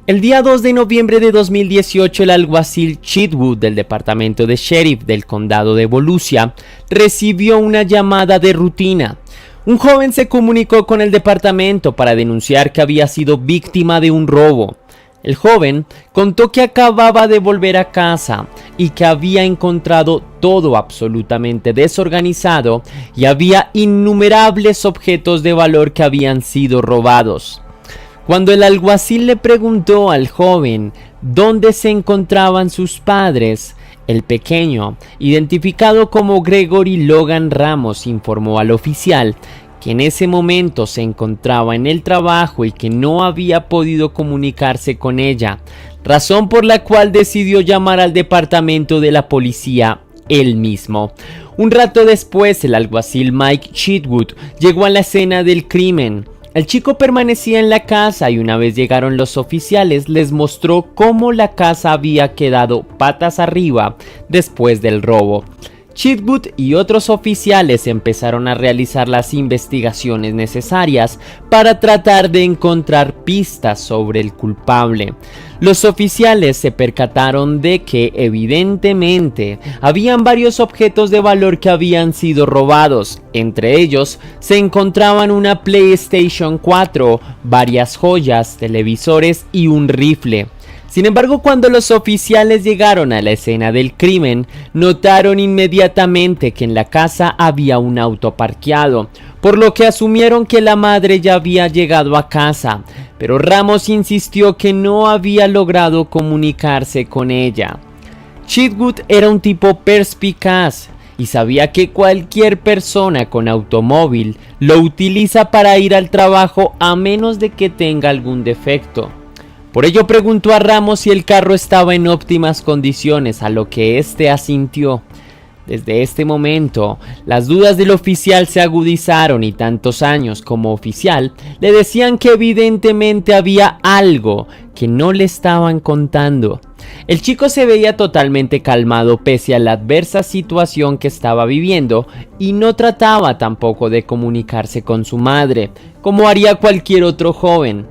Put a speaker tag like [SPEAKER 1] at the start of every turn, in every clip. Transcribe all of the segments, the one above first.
[SPEAKER 1] El día 2 de noviembre de 2018, el alguacil Chitwood del departamento de sheriff del condado de Volusia recibió una llamada de rutina. Un joven se comunicó con el departamento para denunciar que había sido víctima de un robo. El joven contó que acababa de volver a casa y que había encontrado todo absolutamente desorganizado y había innumerables objetos de valor que habían sido robados. Cuando el alguacil le preguntó al joven dónde se encontraban sus padres, el pequeño, identificado como Gregory Logan Ramos, informó al oficial que en ese momento se encontraba en el trabajo y que no había podido comunicarse con ella, razón por la cual decidió llamar al departamento de la policía él mismo. Un rato después, el alguacil Mike Chitwood llegó a la escena del crimen. El chico permanecía en la casa y una vez llegaron los oficiales les mostró cómo la casa había quedado patas arriba después del robo. Chitwood y otros oficiales empezaron a realizar las investigaciones necesarias para tratar de encontrar pistas sobre el culpable. Los oficiales se percataron de que evidentemente habían varios objetos de valor que habían sido robados. Entre ellos se encontraban una PlayStation 4, varias joyas, televisores y un rifle. Sin embargo, cuando los oficiales llegaron a la escena del crimen, notaron inmediatamente que en la casa había un auto parqueado, por lo que asumieron que la madre ya había llegado a casa, pero Ramos insistió que no había logrado comunicarse con ella. Chitwood era un tipo perspicaz y sabía que cualquier persona con automóvil lo utiliza para ir al trabajo a menos de que tenga algún defecto. Por ello preguntó a Ramos si el carro estaba en óptimas condiciones, a lo que éste asintió. Desde este momento, las dudas del oficial se agudizaron y tantos años como oficial le decían que evidentemente había algo que no le estaban contando. El chico se veía totalmente calmado pese a la adversa situación que estaba viviendo y no trataba tampoco de comunicarse con su madre, como haría cualquier otro joven.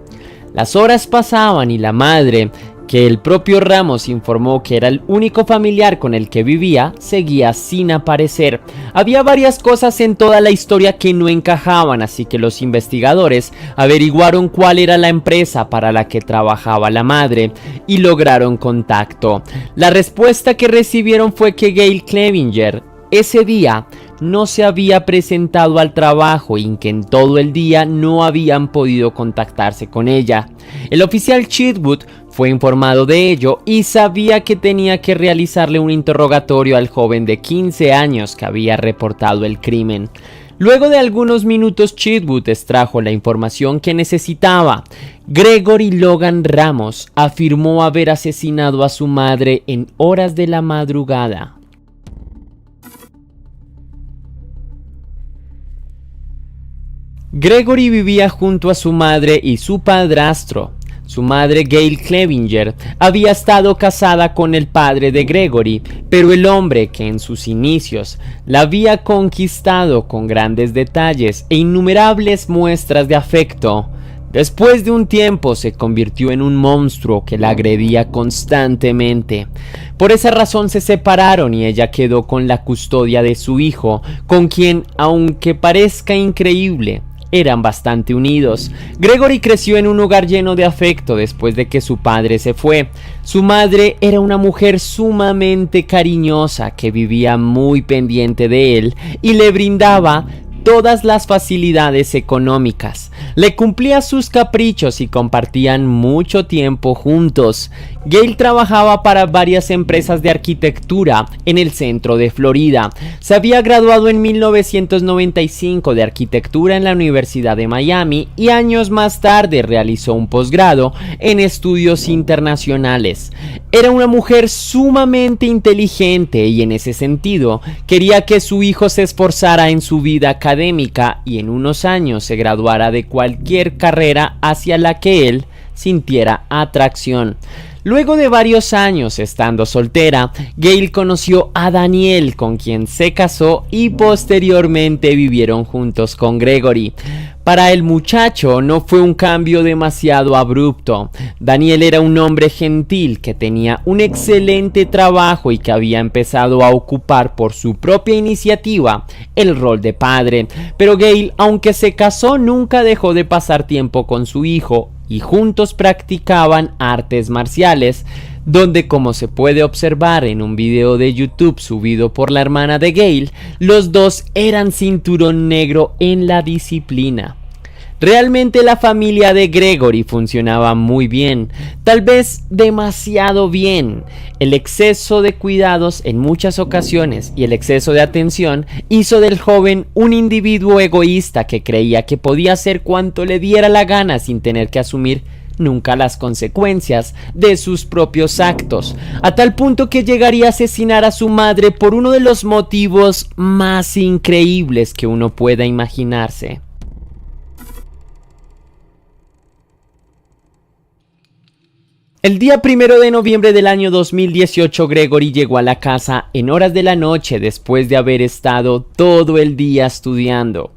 [SPEAKER 1] Las horas pasaban y la madre, que el propio Ramos informó que era el único familiar con el que vivía, seguía sin aparecer. Había varias cosas en toda la historia que no encajaban, así que los investigadores averiguaron cuál era la empresa para la que trabajaba la madre y lograron contacto. La respuesta que recibieron fue que Gail Clevinger ese día no se había presentado al trabajo y que en todo el día no habían podido contactarse con ella. El oficial Chitwood fue informado de ello y sabía que tenía que realizarle un interrogatorio al joven de 15 años que había reportado el crimen. Luego de algunos minutos, Chitwood extrajo la información que necesitaba. Gregory Logan Ramos afirmó haber asesinado a su madre en horas de la madrugada. Gregory vivía junto a su madre y su padrastro. Su madre, Gail Clevinger, había estado casada con el padre de Gregory, pero el hombre que en sus inicios la había conquistado con grandes detalles e innumerables muestras de afecto, después de un tiempo se convirtió en un monstruo que la agredía constantemente. Por esa razón se separaron y ella quedó con la custodia de su hijo, con quien, aunque parezca increíble, eran bastante unidos. Gregory creció en un hogar lleno de afecto después de que su padre se fue. Su madre era una mujer sumamente cariñosa que vivía muy pendiente de él y le brindaba todas las facilidades económicas. Le cumplía sus caprichos y compartían mucho tiempo juntos. Gail trabajaba para varias empresas de arquitectura en el centro de Florida. Se había graduado en 1995 de arquitectura en la Universidad de Miami y años más tarde realizó un posgrado en estudios internacionales. Era una mujer sumamente inteligente y en ese sentido quería que su hijo se esforzara en su vida académica y en unos años se graduara de cualquier carrera hacia la que él sintiera atracción. Luego de varios años estando soltera, Gail conoció a Daniel, con quien se casó y posteriormente vivieron juntos con Gregory. Para el muchacho no fue un cambio demasiado abrupto. Daniel era un hombre gentil que tenía un excelente trabajo y que había empezado a ocupar por su propia iniciativa el rol de padre. Pero Gail, aunque se casó, nunca dejó de pasar tiempo con su hijo y juntos practicaban artes marciales, donde, como se puede observar en un video de YouTube subido por la hermana de Gail, los dos eran cinturón negro en la disciplina. Realmente la familia de Gregory funcionaba muy bien, tal vez demasiado bien. El exceso de cuidados en muchas ocasiones y el exceso de atención hizo del joven un individuo egoísta que creía que podía hacer cuanto le diera la gana sin tener que asumir nunca las consecuencias de sus propios actos, a tal punto que llegaría a asesinar a su madre por uno de los motivos más increíbles que uno pueda imaginarse. El día 1 de noviembre del año 2018, Gregory llegó a la casa en horas de la noche después de haber estado todo el día estudiando.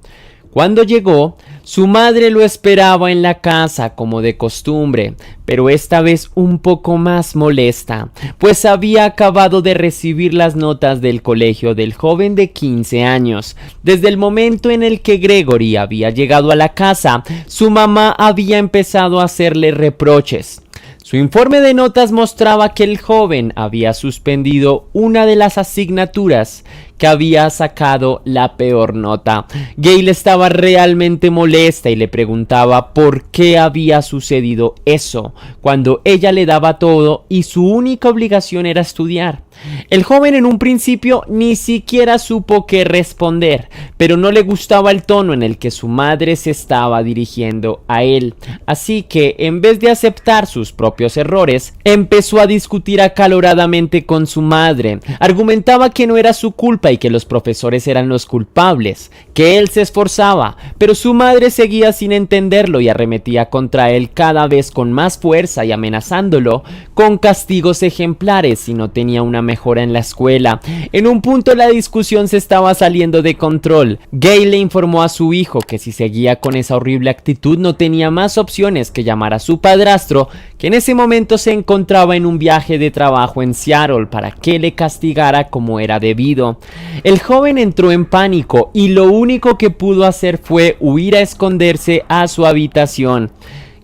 [SPEAKER 1] Cuando llegó, su madre lo esperaba en la casa como de costumbre, pero esta vez un poco más molesta, pues había acabado de recibir las notas del colegio del joven de 15 años. Desde el momento en el que Gregory había llegado a la casa, su mamá había empezado a hacerle reproches. Su informe de notas mostraba que el joven había suspendido una de las asignaturas, que había sacado la peor nota. Gail estaba realmente molesta y le preguntaba por qué había sucedido eso, cuando ella le daba todo y su única obligación era estudiar. El joven en un principio ni siquiera supo qué responder, pero no le gustaba el tono en el que su madre se estaba dirigiendo a él, así que en vez de aceptar sus propios errores, empezó a discutir acaloradamente con su madre. Argumentaba que no era su culpa y que los profesores eran los culpables, que él se esforzaba, pero su madre seguía sin entenderlo y arremetía contra él cada vez con más fuerza y amenazándolo con castigos ejemplares si no tenía una mejora en la escuela. En un punto la discusión se estaba saliendo de control. Gail le informó a su hijo que si seguía con esa horrible actitud no tenía más opciones que llamar a su padrastro, que en ese momento se encontraba en un viaje de trabajo en Seattle, para que le castigara como era debido. El joven entró en pánico y lo único que pudo hacer fue huir a esconderse a su habitación.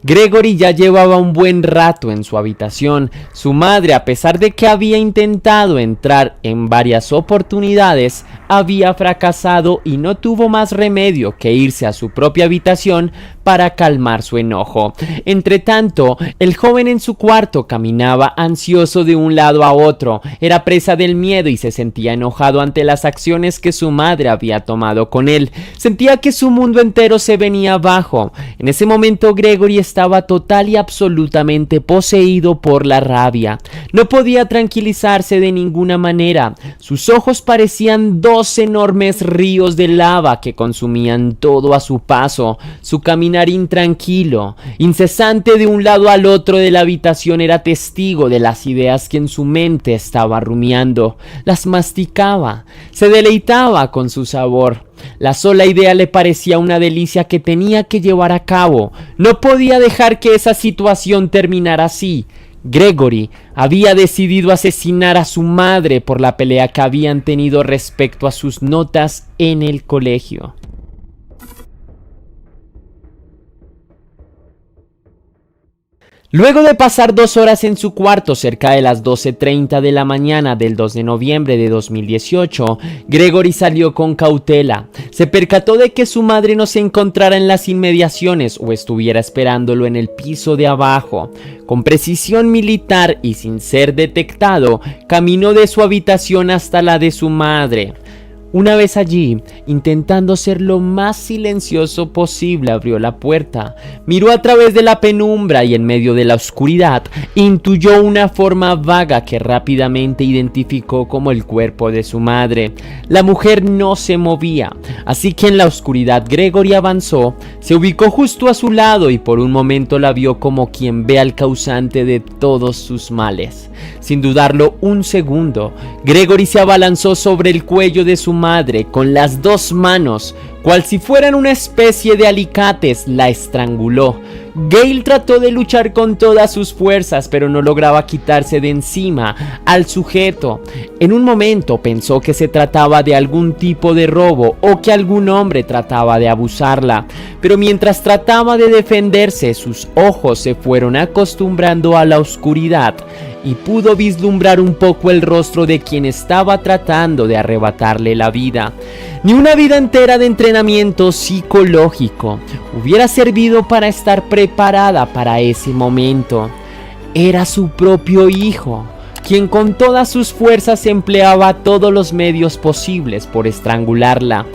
[SPEAKER 1] Gregory ya llevaba un buen rato en su habitación. Su madre, a pesar de que había intentado entrar en varias oportunidades, había fracasado y no tuvo más remedio que irse a su propia habitación para calmar su enojo. Entre tanto, el joven en su cuarto caminaba ansioso de un lado a otro. Era presa del miedo y se sentía enojado ante las acciones que su madre había tomado con él. Sentía que su mundo entero se venía abajo. En ese momento Gregory estaba total y absolutamente poseído por la rabia. No podía tranquilizarse de ninguna manera. Sus ojos parecían dos enormes ríos de lava que consumían todo a su paso. Su caminar intranquilo, incesante de un lado al otro de la habitación, era testigo de las ideas que en su mente estaba rumiando. Las masticaba, se deleitaba con su sabor. La sola idea le parecía una delicia que tenía que llevar a cabo. No podía dejar que esa situación terminara así. Gregory había decidido asesinar a su madre por la pelea que habían tenido respecto a sus notas en el colegio. Luego de pasar 2 horas en su cuarto cerca de las 12:30 de la mañana del 2 de noviembre de 2018, Gregory salió con cautela. Se percató de que su madre no se encontrara en las inmediaciones o estuviera esperándolo en el piso de abajo. Con precisión militar y sin ser detectado, caminó de su habitación hasta la de su madre. Una vez allí, intentando ser lo más silencioso posible, abrió la puerta, miró a través de la penumbra y en medio de la oscuridad, intuyó una forma vaga que rápidamente identificó como el cuerpo de su madre. La mujer no se movía, así que en la oscuridad Gregory avanzó, se ubicó justo a su lado y por un momento la vio como quien ve al causante de todos sus males. Sin dudarlo un segundo, Gregory se abalanzó sobre el cuello de su madre con las dos manos, cual si fueran una especie de alicates, la estranguló. Gale trató de luchar con todas sus fuerzas, pero no lograba quitarse de encima al sujeto. En un momento pensó que se trataba de algún tipo de robo o que algún hombre trataba de abusarla, pero mientras trataba de defenderse, sus ojos se fueron acostumbrando a la oscuridad y pudo vislumbrar un poco el rostro de quien estaba tratando de arrebatarle la vida. Ni una vida entera de entrenamiento psicológico hubiera servido para estar preparada para ese momento. Era su propio hijo, quien con todas sus fuerzas empleaba todos los medios posibles por estrangularla.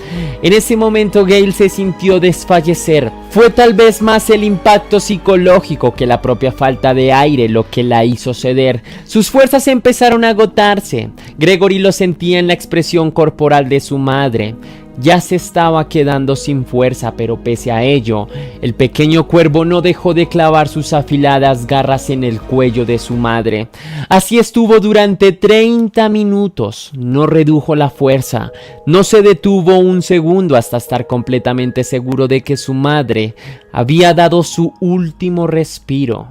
[SPEAKER 1] En ese momento Gale se sintió desfallecer. Fue tal vez más el impacto psicológico que la propia falta de aire lo que la hizo ceder. Sus fuerzas empezaron a agotarse. Gregory lo sentía en la expresión corporal de su madre. Ya se estaba quedando sin fuerza, pero pese a ello, el pequeño cuervo no dejó de clavar sus afiladas garras en el cuello de su madre. Así estuvo durante 30 minutos, no redujo la fuerza, no se detuvo un segundo hasta estar completamente seguro de que su madre había dado su último respiro.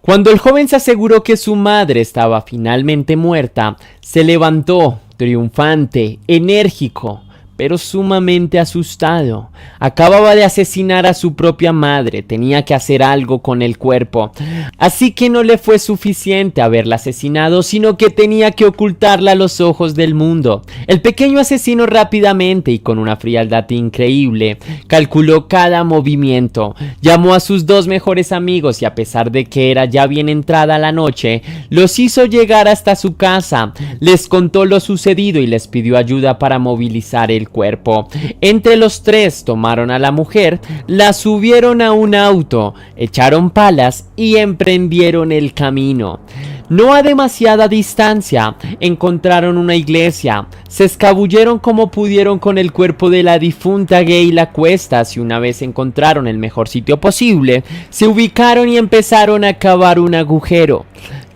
[SPEAKER 1] Cuando el joven se aseguró que su madre estaba finalmente muerta, se levantó, triunfante, enérgico, pero sumamente asustado. Acababa de asesinar a su propia madre, tenía que hacer algo con el cuerpo. Así que no le fue suficiente haberla asesinado, sino que tenía que ocultarla a los ojos del mundo. El pequeño asesino rápidamente y con una frialdad increíble, calculó cada movimiento. Llamó a sus dos mejores amigos y a pesar de que era ya bien entrada la noche, los hizo llegar hasta su casa. Les contó lo sucedido y les pidió ayuda para movilizar el cuerpo. Entre los tres tomaron a la mujer, la subieron a un auto, echaron palas y emprendieron el camino. No a demasiada distancia, encontraron una iglesia, se escabulleron como pudieron con el cuerpo de la difunta Gale a cuestas y una vez encontraron el mejor sitio posible, se ubicaron y empezaron a cavar un agujero.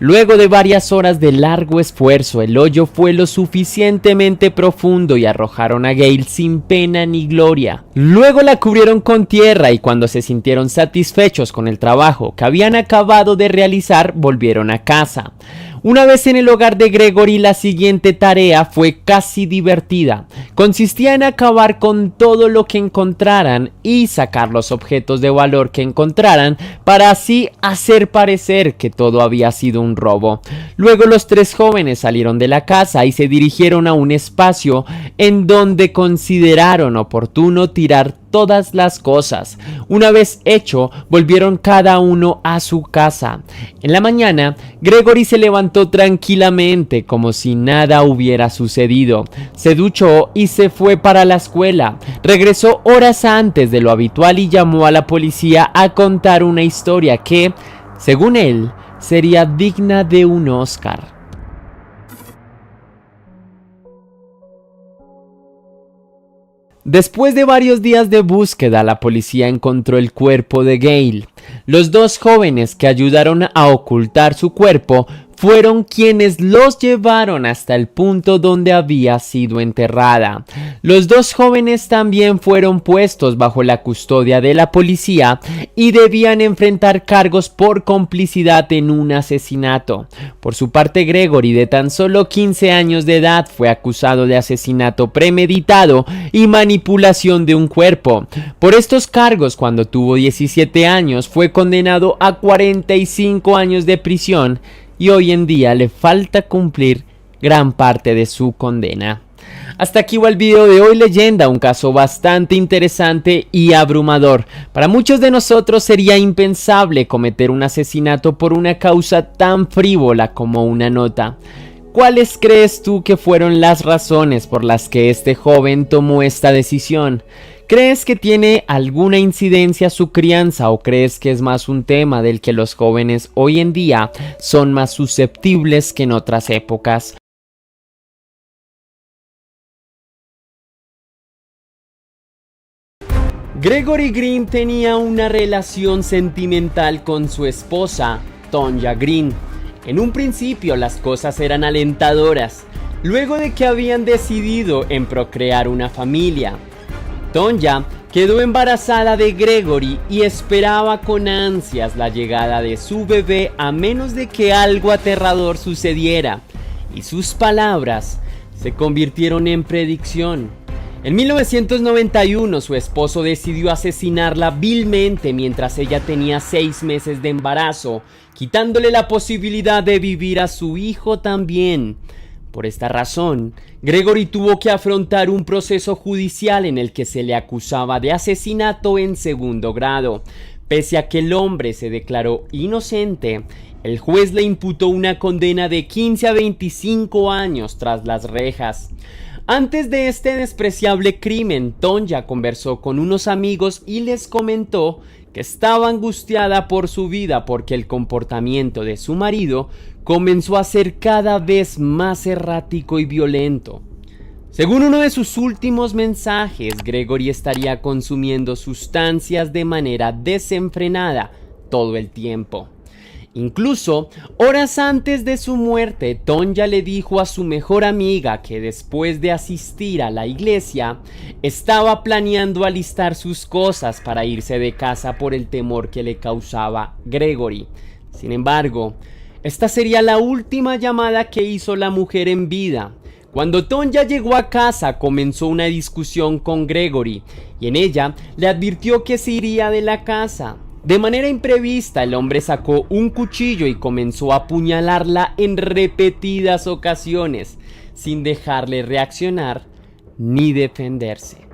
[SPEAKER 1] Luego de varias horas de largo esfuerzo, el hoyo fue lo suficientemente profundo y arrojaron a Gale sin pena ni gloria. Luego la cubrieron con tierra y cuando se sintieron satisfechos con el trabajo que habían acabado de realizar, volvieron a casa. Una vez en el hogar de Gregory, la siguiente tarea fue casi divertida. Consistía en acabar con todo lo que encontraran y sacar los objetos de valor que encontraran para así hacer parecer que todo había sido un robo. Luego los tres jóvenes salieron de la casa y se dirigieron a un espacio en donde consideraron oportuno tirar todas las cosas. Una vez hecho, volvieron cada uno a su casa. En la mañana, Gregory se levantó tranquilamente como si nada hubiera sucedido. Se duchó y se fue para la escuela. Regresó horas antes de lo habitual y llamó a la policía a contar una historia que, según él, sería digna de un Oscar. Después de varios días de búsqueda, la policía encontró el cuerpo de Gale. Los dos jóvenes que ayudaron a ocultar su cuerpo fueron quienes los llevaron hasta el punto donde había sido enterrada. Los dos jóvenes también fueron puestos bajo la custodia de la policía y debían enfrentar cargos por complicidad en un asesinato. Por su parte, Gregory, de tan solo 15 años de edad, fue acusado de asesinato premeditado y manipulación de un cuerpo. Por estos cargos, cuando tuvo 17 años, fue condenado a 45 años de prisión y hoy en día le falta cumplir gran parte de su condena. Hasta aquí va el video de hoy, leyenda, un caso bastante interesante y abrumador. Para muchos de nosotros sería impensable cometer un asesinato por una causa tan frívola como una nota. ¿Cuáles crees tú que fueron las razones por las que este joven tomó esta decisión? ¿Crees que tiene alguna incidencia su crianza o crees que es más un tema del que los jóvenes hoy en día son más susceptibles que en otras épocas? Gregory Green tenía una relación sentimental con su esposa, Tonya Green. En un principio las cosas eran alentadoras, luego de que habían decidido en procrear una familia. Tonya quedó embarazada de Gregory y esperaba con ansias la llegada de su bebé a menos de que algo aterrador sucediera, y sus palabras se convirtieron en predicción. En 1991 su esposo decidió asesinarla vilmente mientras ella tenía 6 meses de embarazo, quitándole la posibilidad de vivir a su hijo también. Por esta razón, Gregory tuvo que afrontar un proceso judicial en el que se le acusaba de asesinato en segundo grado. Pese a que el hombre se declaró inocente, el juez le imputó una condena de 15 a 25 años tras las rejas. Antes de este despreciable crimen, Tonya conversó con unos amigos y les comentó que estaba angustiada por su vida porque el comportamiento de su marido comenzó a ser cada vez más errático y violento. Según uno de sus últimos mensajes, Gregory estaría consumiendo sustancias de manera desenfrenada todo el tiempo. Incluso, horas antes de su muerte, Tonya le dijo a su mejor amiga que después de asistir a la iglesia, estaba planeando alistar sus cosas para irse de casa por el temor que le causaba Gregory. Sin embargo, esta sería la última llamada que hizo la mujer en vida. Cuando Tonya llegó a casa, comenzó una discusión con Gregory y en ella le advirtió que se iría de la casa. De manera imprevista, el hombre sacó un cuchillo y comenzó a apuñalarla en repetidas ocasiones, sin dejarle reaccionar ni defenderse.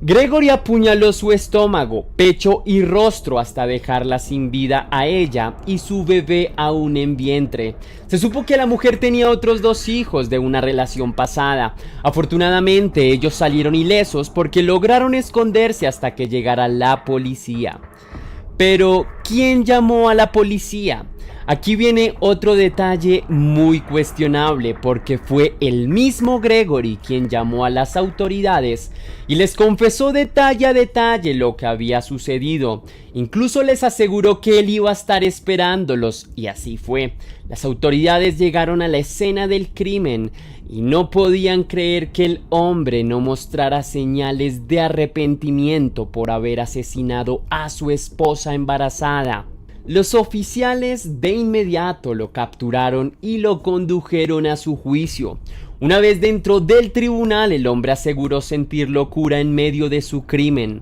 [SPEAKER 1] Gregory apuñaló su estómago, pecho y rostro hasta dejarla sin vida a ella y su bebé aún en vientre. Se supo que la mujer tenía otros 2 hijos de una relación pasada. Afortunadamente, ellos salieron ilesos porque lograron esconderse hasta que llegara la policía. Pero, ¿quién llamó a la policía? Aquí viene otro detalle muy cuestionable porque fue el mismo Gregory quien llamó a las autoridades y les confesó detalle a detalle lo que había sucedido. Incluso les aseguró que él iba a estar esperándolos y así fue. Las autoridades llegaron a la escena del crimen y no podían creer que el hombre no mostrara señales de arrepentimiento por haber asesinado a su esposa embarazada. Los oficiales de inmediato lo capturaron y lo condujeron a su juicio. Una vez dentro del tribunal, el hombre aseguró sentir locura en medio de su crimen.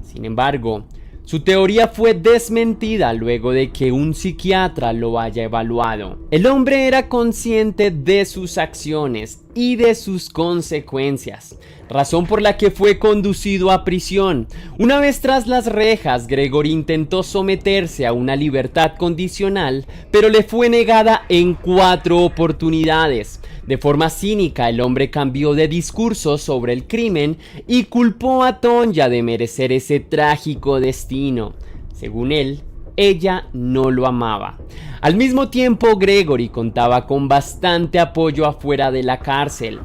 [SPEAKER 1] Sin embargo, su teoría fue desmentida luego de que un psiquiatra lo haya evaluado. El hombre era consciente de sus acciones y de sus consecuencias, razón por la que fue conducido a prisión. Una vez tras las rejas, Gregory intentó someterse a una libertad condicional, pero le fue negada en 4 oportunidades. De forma cínica, el hombre cambió de discurso sobre el crimen y culpó a Tonya de merecer ese trágico destino. Según él, ella no lo amaba. Al mismo tiempo, Gregory contaba con bastante apoyo afuera de la cárcel.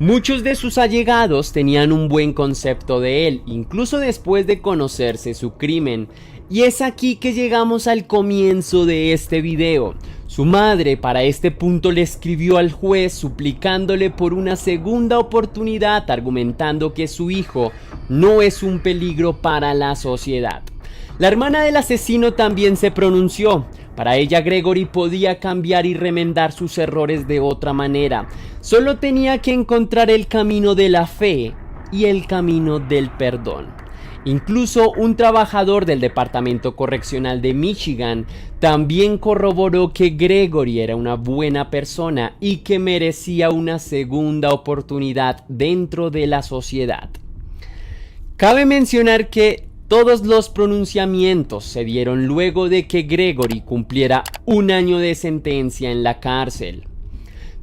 [SPEAKER 1] Muchos de sus allegados tenían un buen concepto de él, incluso después de conocerse su crimen. Y es aquí que llegamos al comienzo de este video. Su madre para este punto le escribió al juez suplicándole por una segunda oportunidad, argumentando que su hijo no es un peligro para la sociedad. La hermana del asesino también se pronunció. Para ella, Gregory podía cambiar y remendar sus errores de otra manera. Solo tenía que encontrar el camino de la fe y el camino del perdón. Incluso un trabajador del Departamento Correccional de Michigan también corroboró que Gregory era una buena persona y que merecía una segunda oportunidad dentro de la sociedad. Cabe mencionar que todos los pronunciamientos se dieron luego de que Gregory cumpliera 1 año de sentencia en la cárcel.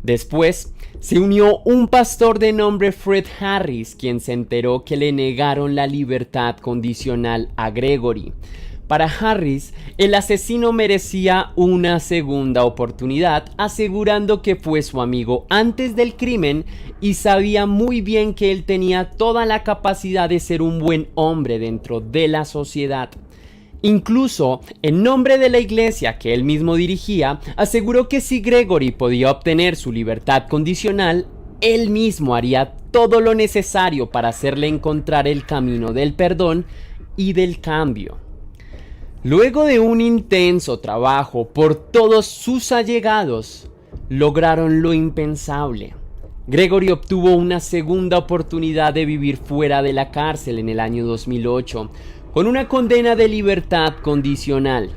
[SPEAKER 1] Después, se unió un pastor de nombre Fred Harris, quien se enteró que le negaron la libertad condicional a Gregory. Para Harris, el asesino merecía una segunda oportunidad, asegurando que fue su amigo antes del crimen y sabía muy bien que él tenía toda la capacidad de ser un buen hombre dentro de la sociedad. Incluso, en nombre de la iglesia que él mismo dirigía, aseguró que si Gregory podía obtener su libertad condicional, él mismo haría todo lo necesario para hacerle encontrar el camino del perdón y del cambio. Luego de un intenso trabajo por todos sus allegados, lograron lo impensable. Gregory obtuvo una segunda oportunidad de vivir fuera de la cárcel en el año 2008, con una condena de libertad condicional.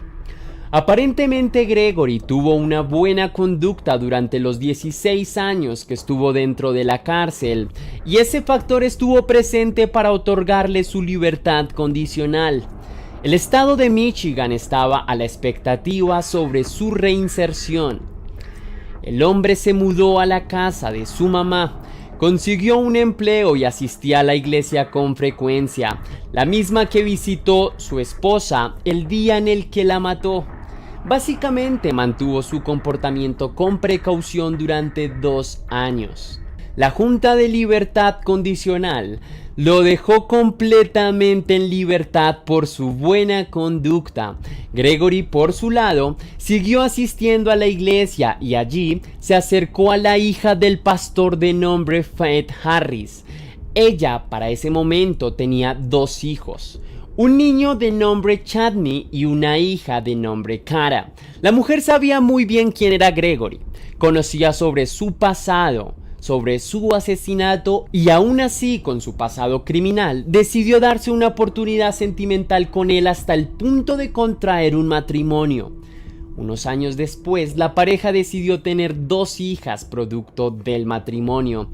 [SPEAKER 1] Aparentemente Gregory tuvo una buena conducta durante los 16 años que estuvo dentro de la cárcel, y ese factor estuvo presente para otorgarle su libertad condicional. El estado de Michigan estaba a la expectativa sobre su reinserción. El hombre se mudó a la casa de su mamá, consiguió un empleo y asistía a la iglesia con frecuencia, la misma que visitó su esposa el día en el que la mató. Básicamente mantuvo su comportamiento con precaución durante 2 años. La Junta de Libertad Condicional lo dejó completamente en libertad por su buena conducta. Gregory, por su lado, siguió asistiendo a la iglesia y allí se acercó a la hija del pastor de nombre Fred Harris. Ella, para ese momento, tenía 2 hijos. Un niño de nombre Chadney y una hija de nombre Cara. La mujer sabía muy bien quién era Gregory, conocía sobre su pasado, sobre su asesinato y aún así, con su pasado criminal, decidió darse una oportunidad sentimental con él hasta el punto de contraer un matrimonio. Unos años después, la pareja decidió tener 2 hijas producto del matrimonio: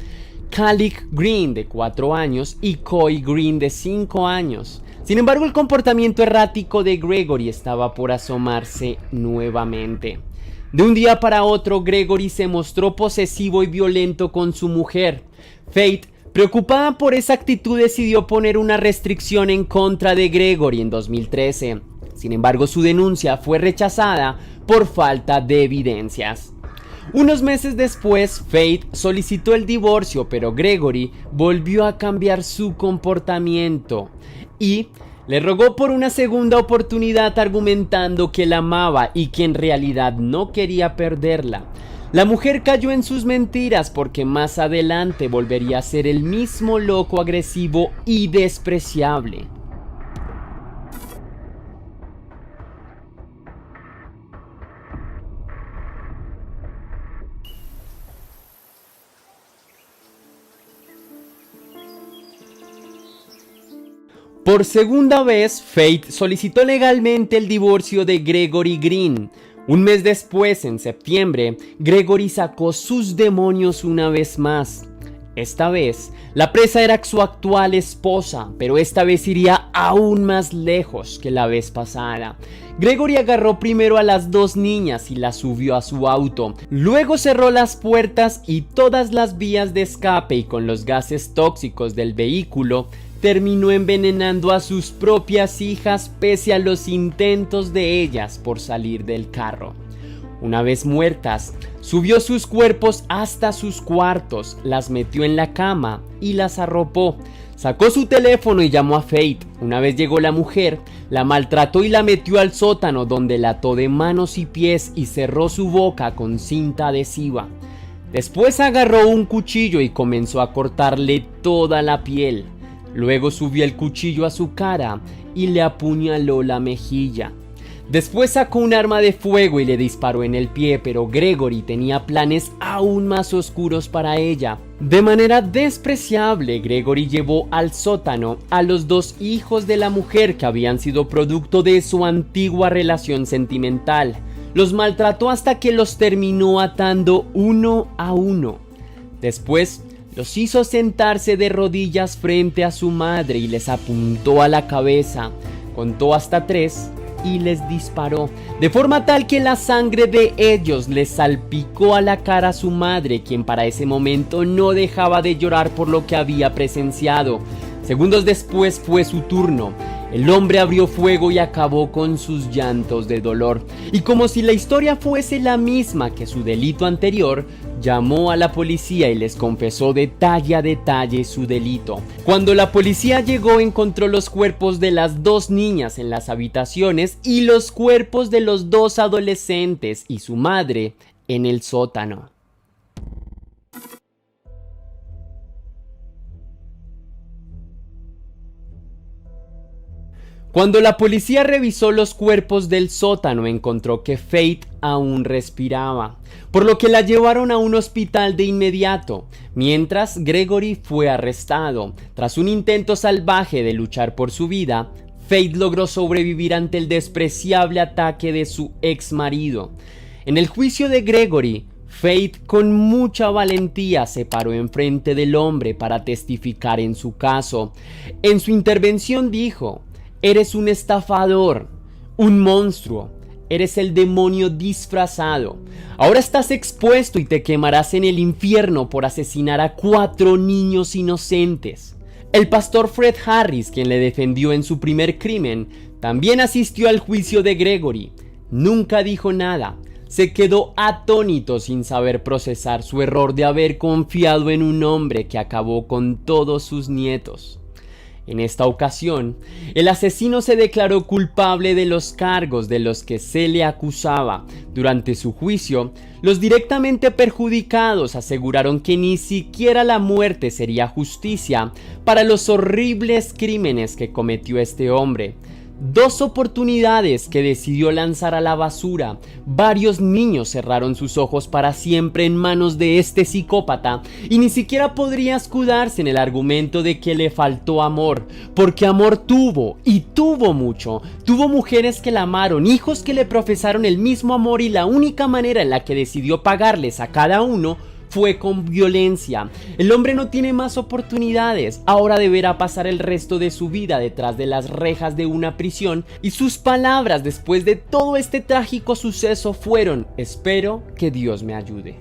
[SPEAKER 1] Calic Green, de 4 años, y Coy Green, de 5 años. Sin embargo, el comportamiento errático de Gregory estaba por asomarse nuevamente. De un día para otro, Gregory se mostró posesivo y violento con su mujer. Faith, preocupada por esa actitud, decidió poner una restricción en contra de Gregory en 2013. Sin embargo, su denuncia fue rechazada por falta de evidencias. Unos meses después, Faith solicitó el divorcio, pero Gregory volvió a cambiar su comportamiento y le rogó por una segunda oportunidad, argumentando que la amaba y que en realidad no quería perderla. La mujer cayó en sus mentiras porque más adelante volvería a ser el mismo loco, agresivo y despreciable. Por segunda vez, Faith solicitó legalmente el divorcio de Gregory Green. Un mes después, en septiembre, Gregory sacó sus demonios una vez más. Esta vez, la presa era su actual esposa, pero esta vez iría aún más lejos que la vez pasada. Gregory agarró primero a las 2 niñas y las subió a su auto. Luego cerró las puertas y todas las vías de escape, y con los gases tóxicos del vehículo, terminó envenenando a sus propias hijas pese a los intentos de ellas por salir del carro. Una vez muertas, subió sus cuerpos hasta sus cuartos, las metió en la cama y las arropó. Sacó su teléfono y llamó a Faith. Una vez llegó la mujer, la maltrató y la metió al sótano, donde la ató de manos y pies y cerró su boca con cinta adhesiva. Después agarró un cuchillo y comenzó a cortarle toda la piel. Luego subió el cuchillo a su cara y le apuñaló la mejilla. Después sacó un arma de fuego y le disparó en el pie, pero Gregory tenía planes aún más oscuros para ella. De manera despreciable, Gregory llevó al sótano a los dos hijos de la mujer que habían sido producto de su antigua relación sentimental. Los maltrató hasta que los terminó atando uno a uno. Después, los hizo sentarse de rodillas frente a su madre y les apuntó a la cabeza. Contó hasta 3 y les disparó, de forma tal que la sangre de ellos les salpicó a la cara a su madre, quien para ese momento no dejaba de llorar por lo que había presenciado. Segundos después fue su turno. El hombre abrió fuego y acabó con sus llantos de dolor. Y como si la historia fuese la misma que su delito anterior, llamó a la policía y les confesó detalle a detalle su delito. Cuando la policía llegó, encontró los cuerpos de las 2 niñas en las habitaciones y los cuerpos de los 2 adolescentes y su madre en el sótano. Cuando la policía revisó los cuerpos del sótano, encontró que Faith aún respiraba, por lo que la llevaron a un hospital de inmediato, mientras Gregory fue arrestado. Tras un intento salvaje de luchar por su vida, Faith logró sobrevivir ante el despreciable ataque de su ex marido. En el juicio de Gregory, Faith con mucha valentía se paró enfrente del hombre para testificar en su caso. En su intervención dijo: "Eres un estafador, un monstruo, eres el demonio disfrazado. Ahora estás expuesto y te quemarás en el infierno por asesinar a 4 niños inocentes". El pastor Fred Harris, quien le defendió en su primer crimen, también asistió al juicio de Gregory. Nunca dijo nada. Se quedó atónito sin saber procesar su error de haber confiado en un hombre que acabó con todos sus nietos. En esta ocasión, el asesino se declaró culpable de los cargos de los que se le acusaba. Durante su juicio, los directamente perjudicados aseguraron que ni siquiera la muerte sería justicia para los horribles crímenes que cometió este hombre. 2 oportunidades que decidió lanzar a la basura. Varios niños cerraron sus ojos para siempre en manos de este psicópata y ni siquiera podría escudarse en el argumento de que le faltó amor, porque amor tuvo, y tuvo mucho. Tuvo mujeres que la amaron, hijos que le profesaron el mismo amor, y la única manera en la que decidió pagarles a cada uno fue con violencia. El hombre no tiene más oportunidades. Ahora deberá pasar el resto de su vida detrás de las rejas de una prisión, y sus palabras después de todo este trágico suceso fueron: "Espero que Dios me ayude".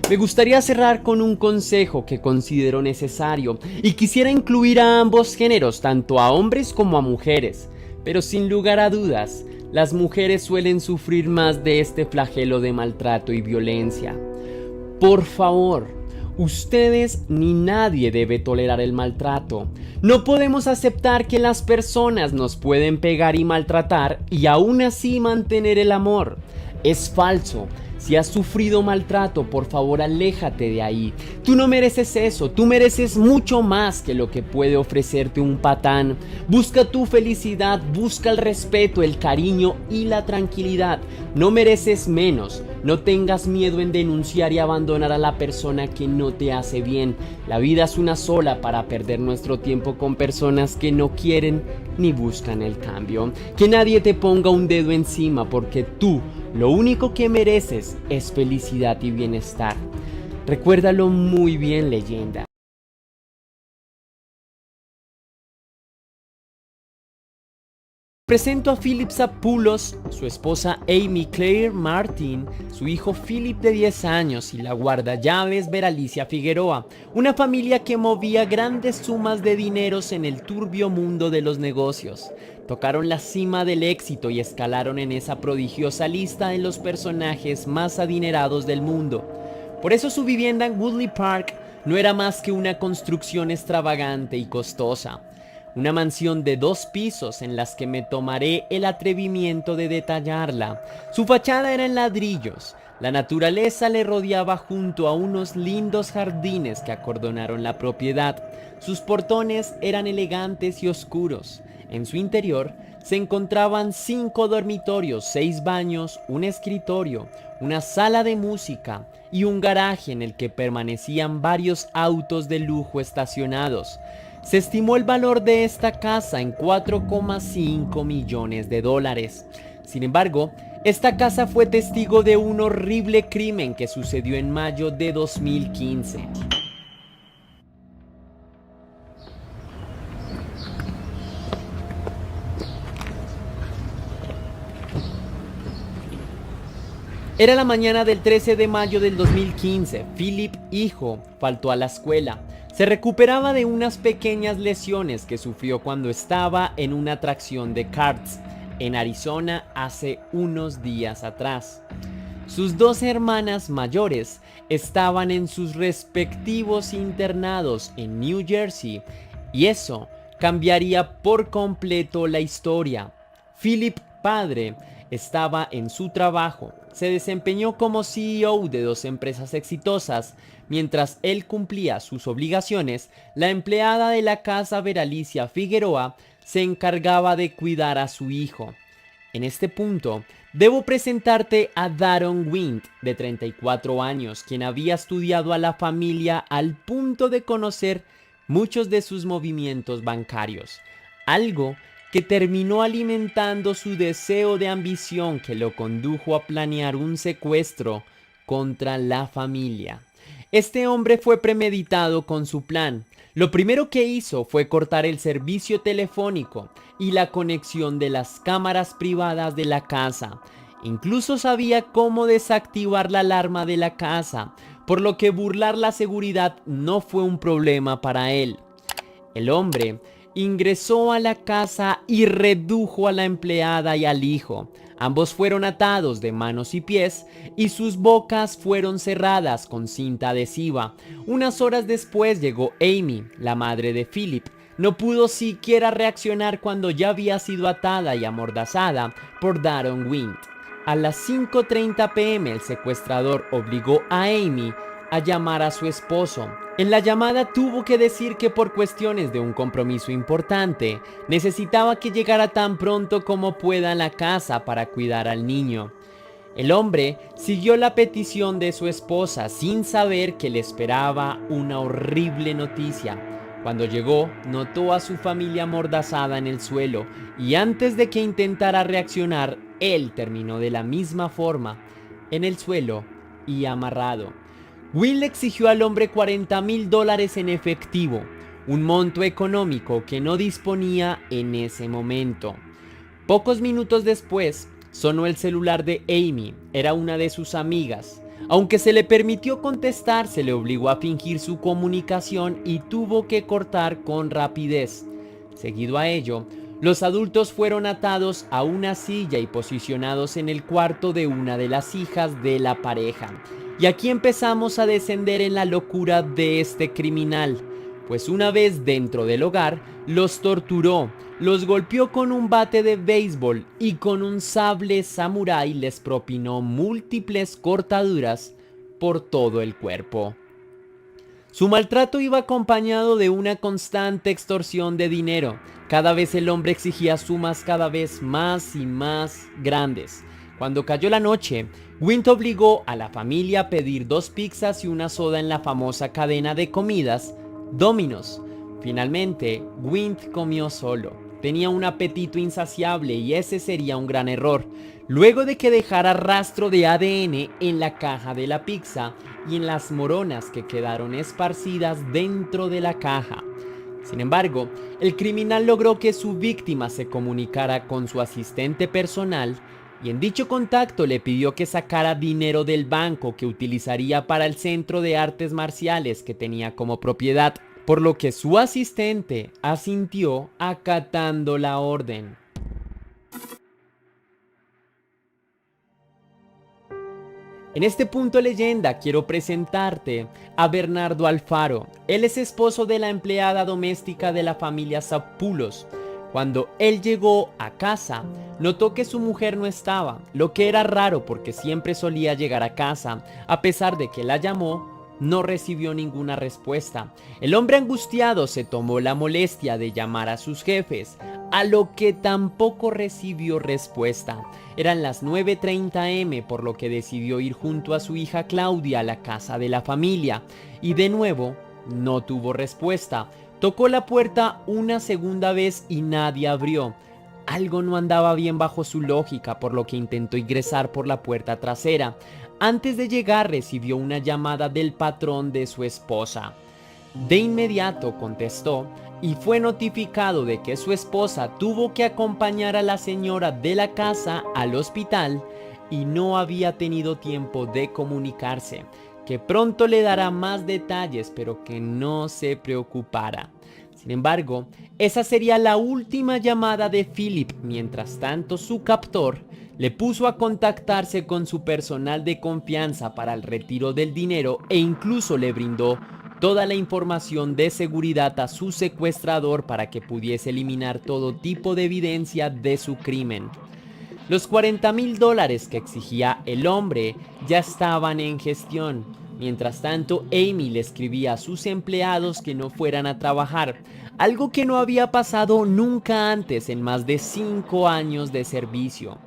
[SPEAKER 1] Me gustaría cerrar con un consejo que considero necesario y quisiera incluir a ambos géneros, tanto a hombres como a mujeres, pero sin lugar a dudas, las mujeres suelen sufrir más de este flagelo de maltrato y violencia. Por favor, ustedes ni nadie debe tolerar el maltrato. No podemos aceptar que las personas nos pueden pegar y maltratar y aún así mantener el amor. Es falso. Si has sufrido maltrato, por favor, aléjate de ahí. Tú no mereces eso, tú mereces mucho más que lo que puede ofrecerte un patán. Busca tu felicidad, busca el respeto, el cariño y la tranquilidad. No mereces menos. No tengas miedo en denunciar y abandonar a la persona que no te hace bien. La vida es una sola para perder nuestro tiempo con personas que no quieren ni buscan el cambio. Que nadie te ponga un dedo encima, porque tú lo único que mereces es felicidad y bienestar. Recuérdalo muy bien, leyenda. Presento a Philip Zappulos, su esposa Amy Claire Martin, su hijo Philip de 10 años y la guardallaves Beralicia Figueroa, una familia que movía grandes sumas de dineros en el turbio mundo de los negocios. Tocaron la cima del éxito y escalaron en esa prodigiosa lista de los personajes más adinerados del mundo. Por eso su vivienda en Woodley Park no era más que una construcción extravagante y costosa. Una mansión de 2 pisos en las que me tomaré el atrevimiento de detallarla. Su fachada era en ladrillos. La naturaleza le rodeaba junto a unos lindos jardines que acordonaron la propiedad. Sus portones eran elegantes y oscuros. En su interior se encontraban 5 dormitorios, 6 baños, un escritorio, una sala de música y un garaje en el que permanecían varios autos de lujo estacionados. Se estimó el valor de esta casa en 4,5 millones de dólares. Sin embargo, esta casa fue testigo de un horrible crimen que sucedió en mayo de 2015. Era la mañana del 13 de mayo del 2015. Philip, hijo, faltó a la escuela. Se recuperaba de unas pequeñas lesiones que sufrió cuando estaba en una atracción de karts en Arizona hace unos días atrás. Sus dos hermanas mayores estaban en sus respectivos internados en New Jersey y eso cambiaría por completo la historia. Philip, padre, estaba en su trabajo. Se desempeñó como CEO de dos empresas exitosas. Mientras él cumplía sus obligaciones, la empleada de la casa Veralicia Figueroa se encargaba de cuidar a su hijo. En este punto, debo presentarte a Daron Wint, de 34 años, quien había estudiado a la familia al punto de conocer muchos de sus movimientos bancarios, algo que terminó alimentando su deseo de ambición que lo condujo a planear un secuestro contra la familia. Este hombre fue premeditado con su plan. Lo primero que hizo fue cortar el servicio telefónico y la conexión de las cámaras privadas de la casa. Incluso sabía cómo desactivar la alarma de la casa, por lo que burlar la seguridad no fue un problema para él. El hombre ingresó a la casa y redujo a la empleada y al hijo. Ambos fueron atados de manos y pies y sus bocas fueron cerradas con cinta adhesiva. Unas horas después llegó Amy, la madre de Philip. No pudo siquiera reaccionar cuando ya había sido atada y amordazada por Daron Wint. A las 5:30 p.m. el secuestrador obligó a Amy a llamar a su esposo. En la llamada tuvo que decir que por cuestiones de un compromiso importante, necesitaba que llegara tan pronto como pueda a la casa para cuidar al niño. El hombre siguió la petición de su esposa sin saber que le esperaba una horrible noticia. Cuando llegó, notó a su familia amordazada en el suelo y antes de que intentara reaccionar, él terminó de la misma forma, en el suelo y amarrado. Will le exigió al hombre $40,000 en efectivo, un monto económico que no disponía en ese momento. Pocos minutos después, sonó el celular de Amy, era una de sus amigas. Aunque se le permitió contestar, se le obligó a fingir su comunicación y tuvo que cortar con rapidez. Seguido a ello, los adultos fueron atados a una silla y posicionados en el cuarto de una de las hijas de la pareja. Y aquí empezamos a descender en la locura de este criminal, pues una vez dentro del hogar, los torturó, los golpeó con un bate de béisbol y con un sable samurái les propinó múltiples cortaduras por todo el cuerpo. Su maltrato iba acompañado de una constante extorsión de dinero. Cada vez el hombre exigía sumas cada vez más y más grandes. Cuando cayó la noche, Wint obligó a la familia a pedir 2 pizzas y una soda en la famosa cadena de comidas Domino's. Finalmente, Wint comió solo. Tenía un apetito insaciable y ese sería un gran error. Luego de que dejara rastro de ADN en la caja de la pizza y en las moronas que quedaron esparcidas dentro de la caja. Sin embargo, el criminal logró que su víctima se comunicara con su asistente personal y en dicho contacto le pidió que sacara dinero del banco que utilizaría para el centro de artes marciales que tenía como propiedad, por lo que su asistente asintió acatando la orden. En este punto leyenda quiero presentarte a Bernardo Alfaro. Él es esposo de la empleada doméstica de la familia Zapulos. Cuando él llegó a casa, notó que su mujer no estaba, lo que era raro porque siempre solía llegar a casa, a pesar de que la llamó no recibió ninguna respuesta. El hombre angustiado se tomó la molestia de llamar a sus jefes, a lo que tampoco recibió respuesta. Eran las 9:30 am, por lo que decidió ir junto a su hija Claudia a la casa de la familia, y de nuevo no tuvo respuesta. Tocó la puerta una segunda vez y nadie abrió. Algo no andaba bien bajo su lógica, por lo que intentó ingresar por la puerta trasera. Antes de llegar recibió una llamada del patrón de su esposa. De inmediato contestó y fue notificado de que su esposa tuvo que acompañar a la señora de la casa al hospital y no había tenido tiempo de comunicarse, que pronto le dará más detalles, pero que no se preocupara. Sin embargo, esa sería la última llamada de Philip. Mientras tanto, su captor le puso a contactarse con su personal de confianza para el retiro del dinero e incluso le brindó toda la información de seguridad a su secuestrador para que pudiese eliminar todo tipo de evidencia de su crimen. Los $40,000 que exigía el hombre ya estaban en gestión. Mientras tanto, Amy le escribía a sus empleados que no fueran a trabajar, algo que no había pasado nunca antes en más de 5 años de servicio.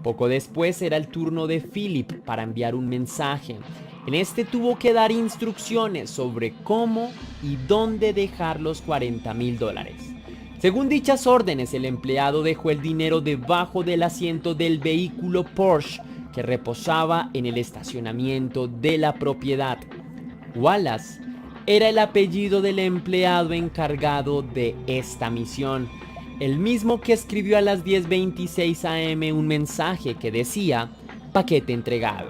[SPEAKER 1] Poco después era el turno de Philip para enviar un mensaje. En este tuvo que dar instrucciones sobre cómo y dónde dejar los $40,000. Según dichas órdenes, el empleado dejó el dinero debajo del asiento del vehículo Porsche que reposaba en el estacionamiento de la propiedad. Wallace era el apellido del empleado encargado de esta misión, el mismo que escribió a las 10:26 am un mensaje que decía paquete entregado.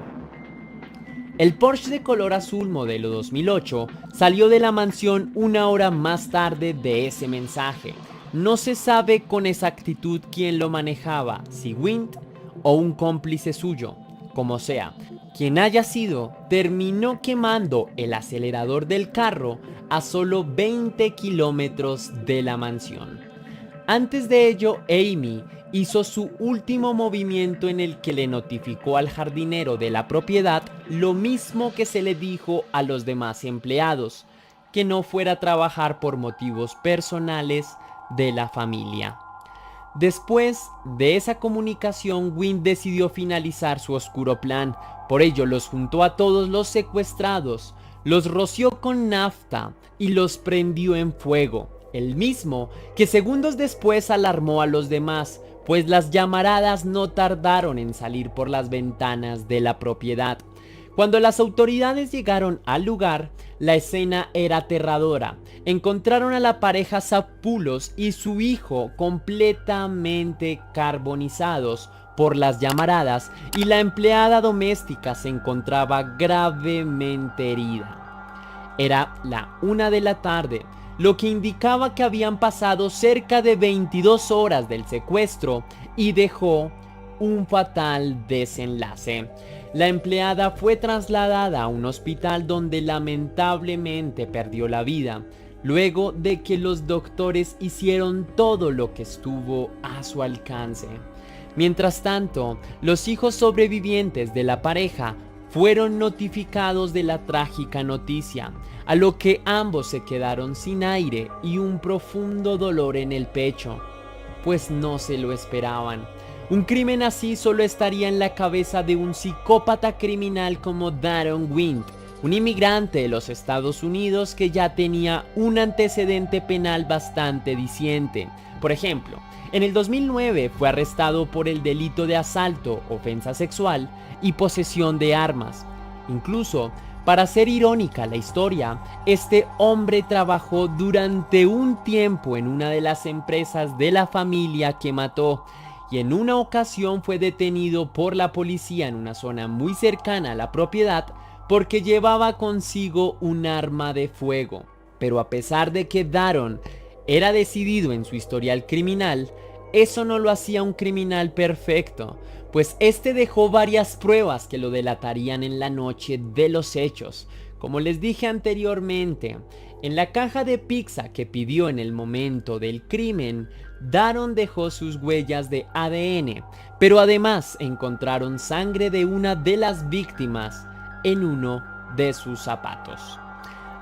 [SPEAKER 1] El Porsche de color azul modelo 2008 salió de la mansión una hora más tarde de ese mensaje. No se sabe con exactitud quién lo manejaba, si Wind o un cómplice suyo. Como sea, quien haya sido, terminó quemando el acelerador del carro a solo 20 kilómetros de la mansión. Antes de ello, Amy hizo su último movimiento en el que le notificó al jardinero de la propiedad lo mismo que se le dijo a los demás empleados, que no fuera a trabajar por motivos personales de la familia. Después de esa comunicación, Wind decidió finalizar su oscuro plan. Por ello los juntó a todos los secuestrados, los roció con nafta y los prendió en fuego, el mismo que segundos después alarmó a los demás, pues las llamaradas no tardaron en salir por las ventanas de la propiedad. Cuando las autoridades llegaron al lugar, la escena era aterradora. Encontraron a la pareja Zapulos y su hijo completamente carbonizados por las llamaradas, y la empleada doméstica se encontraba gravemente herida. Era la 1 de la tarde, lo que indicaba que habían pasado cerca de 22 horas del secuestro y dejó un fatal desenlace. La empleada fue trasladada a un hospital donde lamentablemente perdió la vida, luego de que los doctores hicieron todo lo que estuvo a su alcance. Mientras tanto, los hijos sobrevivientes de la pareja fueron notificados de la trágica noticia, a lo que ambos se quedaron sin aire y un profundo dolor en el pecho, pues no se lo esperaban. Un crimen así solo estaría en la cabeza de un psicópata criminal como Daron Wind, un inmigrante de los Estados Unidos que ya tenía un antecedente penal bastante diciente. Por ejemplo, en el 2009 fue arrestado por el delito de asalto, ofensa sexual y posesión de armas. Incluso, para ser irónica la historia, este hombre trabajó durante un tiempo en una de las empresas de la familia que mató, y en una ocasión fue detenido por la policía en una zona muy cercana a la propiedad porque llevaba consigo un arma de fuego. Pero a pesar de que Daron era decidido en su historial criminal, eso no lo hacía un criminal perfecto, pues este dejó varias pruebas que lo delatarían en la noche de los hechos. Como les dije anteriormente, en la caja de pizza que pidió en el momento del crimen, Daron dejó sus huellas de ADN, pero además encontraron sangre de una de las víctimas en uno de sus zapatos.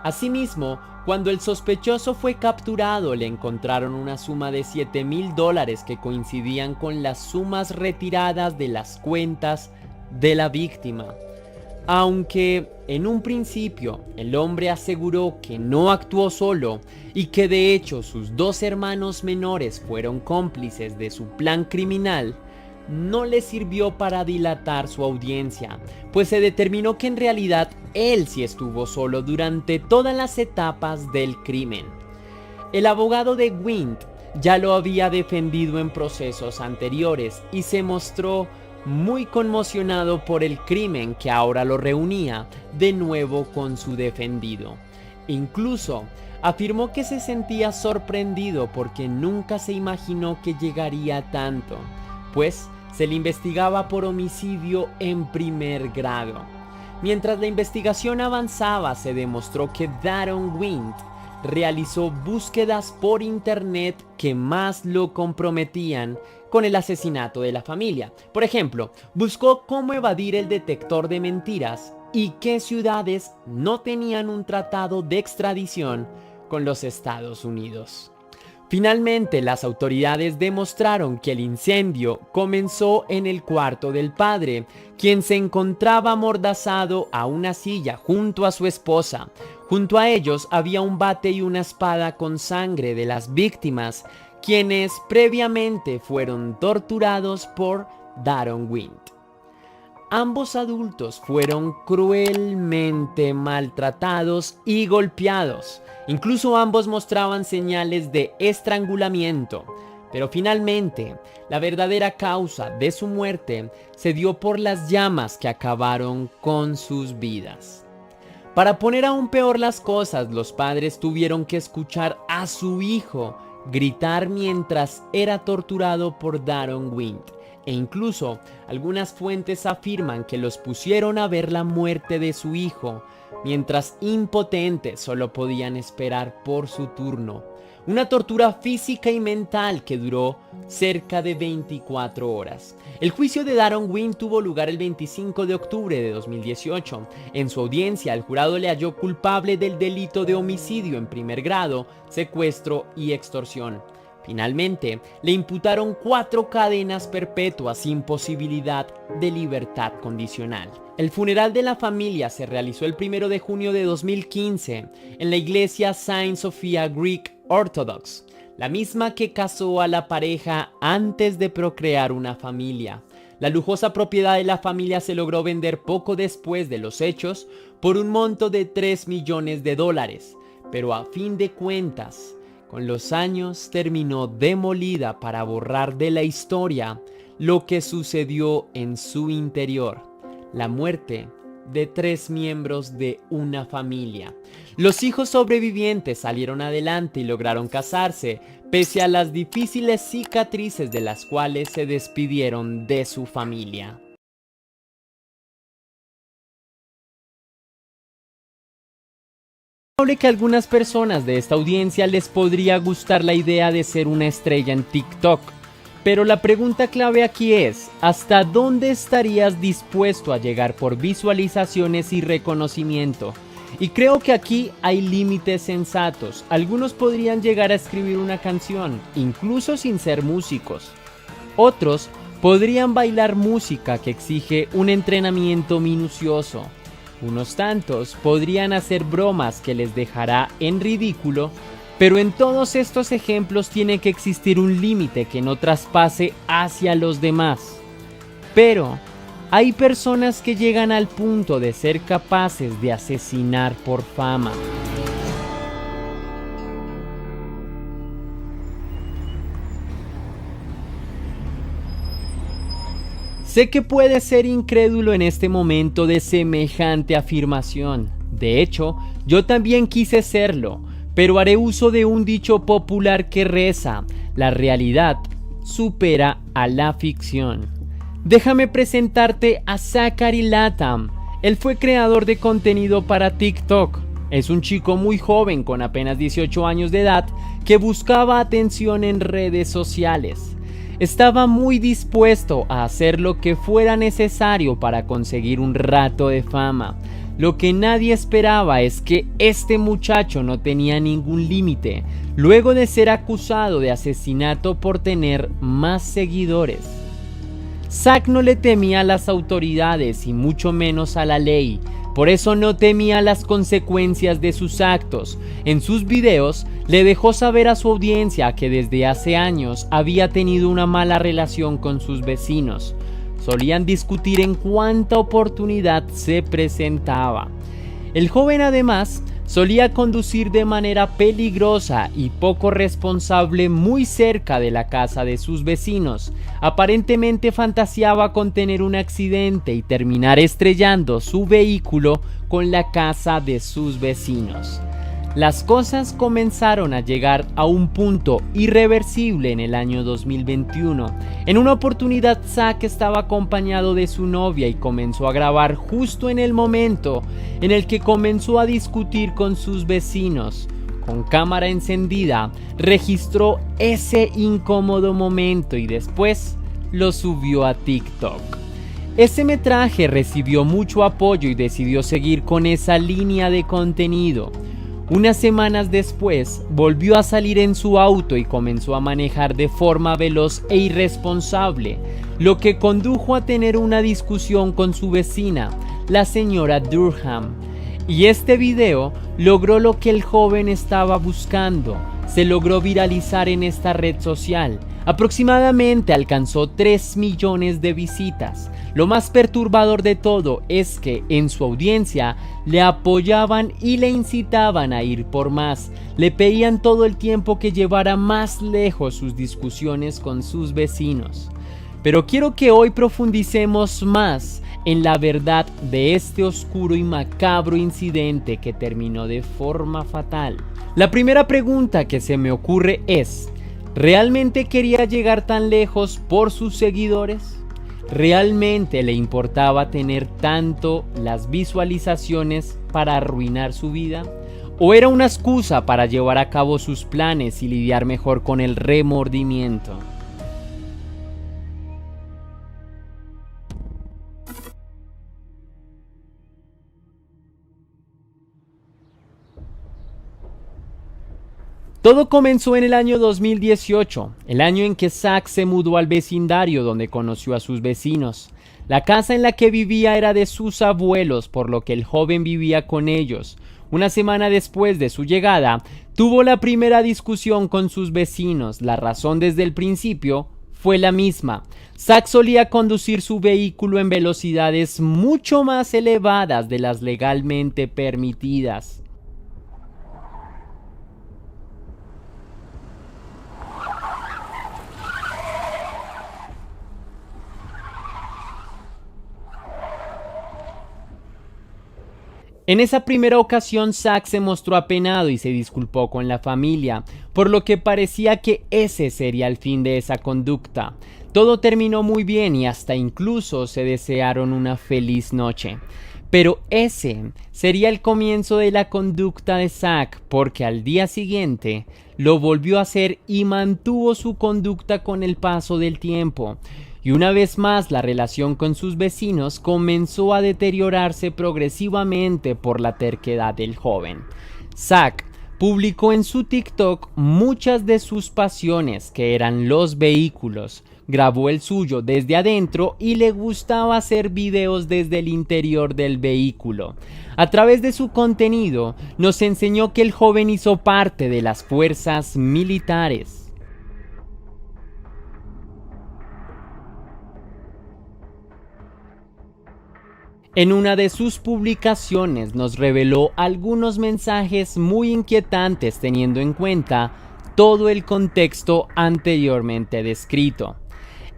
[SPEAKER 1] Asimismo, cuando el sospechoso fue capturado, le encontraron una suma de $7,000 que coincidían con las sumas retiradas de las cuentas de la víctima. Aunque en un principio el hombre aseguró que no actuó solo y que de hecho sus dos hermanos menores fueron cómplices de su plan criminal, no le sirvió para dilatar su audiencia, pues se determinó que en realidad él sí estuvo solo durante todas las etapas del crimen. El abogado de Wind ya lo había defendido en procesos anteriores y se mostró muy conmocionado por el crimen que ahora lo reunía de nuevo con su defendido. Incluso afirmó que se sentía sorprendido porque nunca se imaginó que llegaría a tanto, pues se le investigaba por homicidio en primer grado. Mientras la investigación avanzaba, se demostró que Daron Wind realizó búsquedas por internet que más lo comprometían con el asesinato de la familia. Por ejemplo, buscó cómo evadir el detector de mentiras y qué ciudades no tenían un tratado de extradición con los Estados Unidos. Finalmente, las autoridades demostraron que el incendio comenzó en el cuarto del padre, quien se encontraba amordazado a una silla junto a su esposa. Junto a ellos había un bate y una espada con sangre de las víctimas, quienes previamente fueron torturados por Daron Wind. Ambos adultos fueron cruelmente maltratados y golpeados. Incluso ambos mostraban señales de estrangulamiento. Pero finalmente, la verdadera causa de su muerte se dio por las llamas que acabaron con sus vidas. Para poner aún peor las cosas, los padres tuvieron que escuchar a su hijo gritar mientras era torturado por Daron Wind. E incluso algunas fuentes afirman que los pusieron a ver la muerte de su hijo, mientras impotentes solo podían esperar por su turno. Una tortura física y mental que duró cerca de 24 horas. El juicio de Daron Wind tuvo lugar el 25 de octubre de 2018. En su audiencia, el jurado le halló culpable del delito de homicidio en primer grado, secuestro y extorsión. Finalmente, le imputaron 4 cadenas perpetuas sin posibilidad de libertad condicional. El funeral de la familia se realizó el 1 de junio de 2015 en la iglesia Saint Sophia Greek Orthodox, la misma que casó a la pareja antes de procrear una familia. La lujosa propiedad de la familia se logró vender poco después de los hechos por un monto de $3 millones, pero a fin de cuentas, con los años terminó demolida para borrar de la historia lo que sucedió en su interior, la muerte de 3 miembros de una familia. Los hijos sobrevivientes salieron adelante y lograron casarse, pese a las difíciles cicatrices de las cuales se despidieron de su familia. Es probable que a algunas personas de esta audiencia les podría gustar la idea de ser una estrella en TikTok, pero la pregunta clave aquí es, ¿hasta dónde estarías dispuesto a llegar por visualizaciones y reconocimiento? Y creo que aquí hay límites sensatos. Algunos podrían llegar a escribir una canción, incluso sin ser músicos. Otros podrían bailar música que exige un entrenamiento minucioso. Unos tantos podrían hacer bromas que les dejará en ridículo, pero en todos estos ejemplos tiene que existir un límite que no traspase hacia los demás. Pero hay personas que llegan al punto de ser capaces de asesinar por fama. Sé que puedes ser incrédulo en este momento de semejante afirmación. De hecho, yo también quise serlo, pero haré uso de un dicho popular que reza: la realidad supera a la ficción. Déjame presentarte a Zachary Latham. Él fue creador de contenido para TikTok. Es un chico muy joven con apenas 18 años de edad que buscaba atención en redes sociales. Estaba muy dispuesto a hacer lo que fuera necesario para conseguir un rato de fama. Lo que nadie esperaba es que este muchacho no tenía ningún límite, luego de ser acusado de asesinato por tener más seguidores. Zack no le temía a las autoridades y mucho menos a la ley, por eso no temía las consecuencias de sus actos. En sus videos le dejó saber a su audiencia que desde hace años había tenido una mala relación con sus vecinos. Solían discutir en cuánta oportunidad se presentaba. El joven además solía conducir de manera peligrosa y poco responsable muy cerca de la casa de sus vecinos. Aparentemente fantaseaba con tener un accidente y terminar estrellando su vehículo con la casa de sus vecinos. Las cosas comenzaron a llegar a un punto irreversible en el año 2021. En una oportunidad, Zack estaba acompañado de su novia y comenzó a grabar justo en el momento en el que comenzó a discutir con sus vecinos. Con cámara encendida, registró ese incómodo momento y después lo subió a TikTok. Ese metraje recibió mucho apoyo y decidió seguir con esa línea de contenido. Unas semanas después, volvió a salir en su auto y comenzó a manejar de forma veloz e irresponsable, lo que condujo a tener una discusión con su vecina, la señora Durham. Y este video logró lo que el joven estaba buscando. Se logró viralizar en esta red social. Aproximadamente alcanzó 3 millones de visitas. Lo más perturbador de todo es que en su audiencia le apoyaban y le incitaban a ir por más. Le pedían todo el tiempo que llevara más lejos sus discusiones con sus vecinos. Pero quiero que hoy profundicemos más en la verdad de este oscuro y macabro incidente que terminó de forma fatal. La primera pregunta que se me ocurre es: ¿realmente quería llegar tan lejos por sus seguidores? ¿Realmente le importaba tener tanto las visualizaciones para arruinar su vida? ¿O era una excusa para llevar a cabo sus planes y lidiar mejor con el remordimiento? Todo comenzó en el año 2018, el año en que Zack se mudó al vecindario donde conoció a sus vecinos. La casa en la que vivía era de sus abuelos, por lo que el joven vivía con ellos. Una semana después de su llegada, tuvo la primera discusión con sus vecinos. La razón desde el principio fue la misma. Zack solía conducir su vehículo en velocidades mucho más elevadas de las legalmente permitidas. En esa primera ocasión, Zack se mostró apenado y se disculpó con la familia, por lo que parecía que ese sería el fin de esa conducta. Todo terminó muy bien y hasta incluso se desearon una feliz noche. Pero ese sería el comienzo de la conducta de Zack, porque al día siguiente lo volvió a hacer y mantuvo su conducta con el paso del tiempo. Y una vez más la relación con sus vecinos comenzó a deteriorarse progresivamente por la terquedad del joven. Zack publicó en su TikTok muchas de sus pasiones, que eran los vehículos. Grabó el suyo desde adentro y le gustaba hacer videos desde el interior del vehículo. A través de su contenido nos enseñó que el joven hizo parte de las fuerzas militares. En una de sus publicaciones nos reveló algunos mensajes muy inquietantes teniendo en cuenta todo el contexto anteriormente descrito.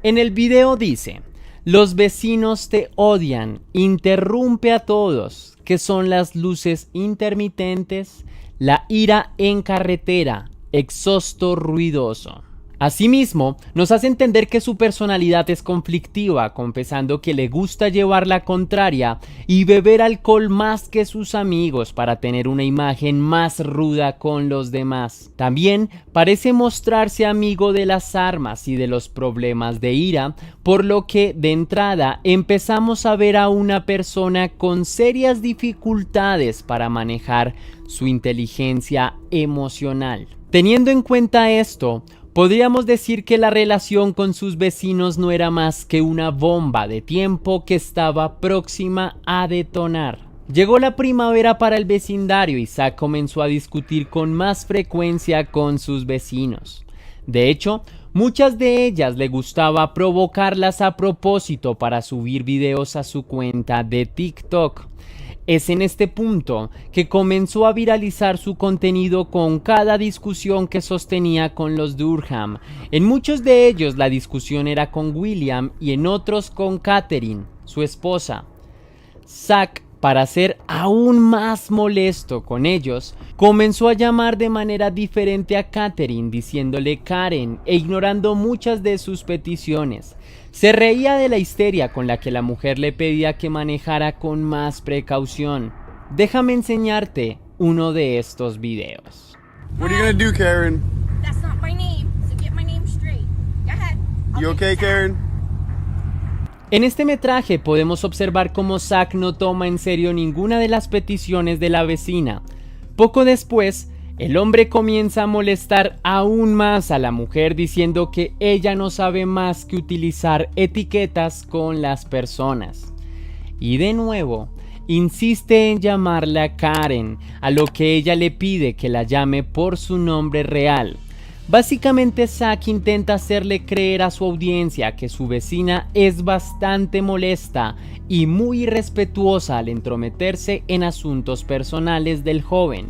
[SPEAKER 1] En el video dice: los vecinos te odian, interrumpe a todos, que son las luces intermitentes, la ira en carretera, exhausto ruidoso. Asimismo, nos hace entender que su personalidad es conflictiva, confesando que le gusta llevar la contraria y beber alcohol más que sus amigos para tener una imagen más ruda con los demás. También parece mostrarse amigo de las armas y de los problemas de ira, por lo que de entrada empezamos a ver a una persona con serias dificultades para manejar su inteligencia emocional. Teniendo en cuenta esto, podríamos decir que la relación con sus vecinos no era más que una bomba de tiempo que estaba próxima a detonar. Llegó la primavera para el vecindario y Zack comenzó a discutir con más frecuencia con sus vecinos. De hecho, muchas de ellas le gustaba provocarlas a propósito para subir videos a su cuenta de TikTok. Es en este punto que comenzó a viralizar su contenido con cada discusión que sostenía con los Durham. En muchos de ellos la discusión era con William y en otros con Catherine, su esposa. Zack, para ser aún más molesto con ellos, comenzó a llamar de manera diferente a Catherine, diciéndole Karen e ignorando muchas de sus peticiones. Se reía de la histeria con la que la mujer le pedía que manejara con más precaución. Déjame enseñarte uno de estos videos.
[SPEAKER 2] What are you gonna do, Karen?
[SPEAKER 3] That's not my name, so get my name straight. Go ahead.
[SPEAKER 2] You okay, Karen?
[SPEAKER 1] En este metraje podemos observar cómo Zack no toma en serio ninguna de las peticiones de la vecina. Poco después, el hombre comienza a molestar aún más a la mujer diciendo que ella no sabe más que utilizar etiquetas con las personas. Y de nuevo, insiste en llamarla Karen, a lo que ella le pide que la llame por su nombre real. Básicamente Zack intenta hacerle creer a su audiencia que su vecina es bastante molesta y muy irrespetuosa al entrometerse en asuntos personales del joven.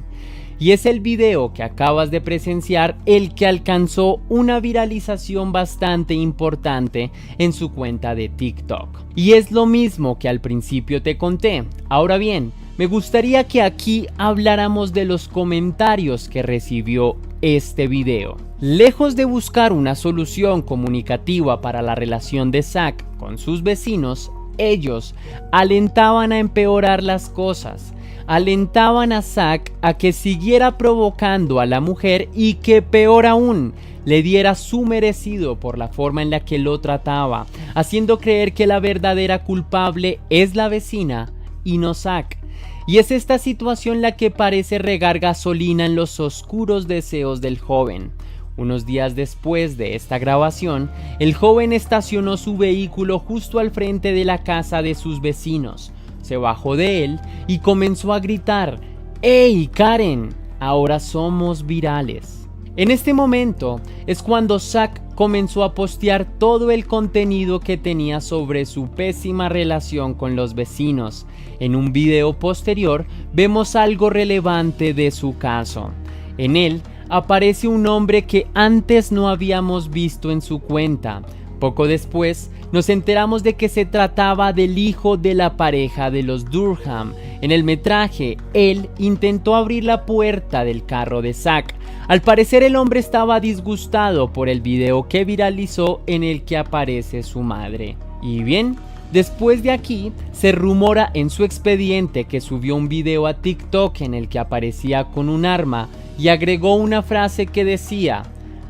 [SPEAKER 1] Y es el video que acabas de presenciar el que alcanzó una viralización bastante importante en su cuenta de TikTok. Y es lo mismo que al principio te conté. Ahora bien, me gustaría que aquí habláramos de los comentarios que recibió este video. Lejos de buscar una solución comunicativa para la relación de Zack con sus vecinos, ellos alentaban a empeorar las cosas. Alentaban a Zack a que siguiera provocando a la mujer y que peor aún, le diera su merecido por la forma en la que lo trataba, haciendo creer que la verdadera culpable es la vecina y no Zack. Y es esta situación la que parece regar gasolina en los oscuros deseos del joven. Unos días después de esta grabación, el joven estacionó su vehículo justo al frente de la casa de sus vecinos. Se bajó de él y comenzó a gritar: ¡Hey, Karen! Ahora somos virales. En este momento es cuando Zack comenzó a postear todo el contenido que tenía sobre su pésima relación con los vecinos. En un video posterior vemos algo relevante de su caso. En él aparece un hombre que antes no habíamos visto en su cuenta. Poco después nos enteramos de que se trataba del hijo de la pareja de los Durham. En el metraje, él intentó abrir la puerta del carro de Zack. Al parecer el hombre estaba disgustado por el video que viralizó en el que aparece su madre. Y bien, después de aquí, se rumora en su expediente que subió un video a TikTok en el que aparecía con un arma y agregó una frase que decía: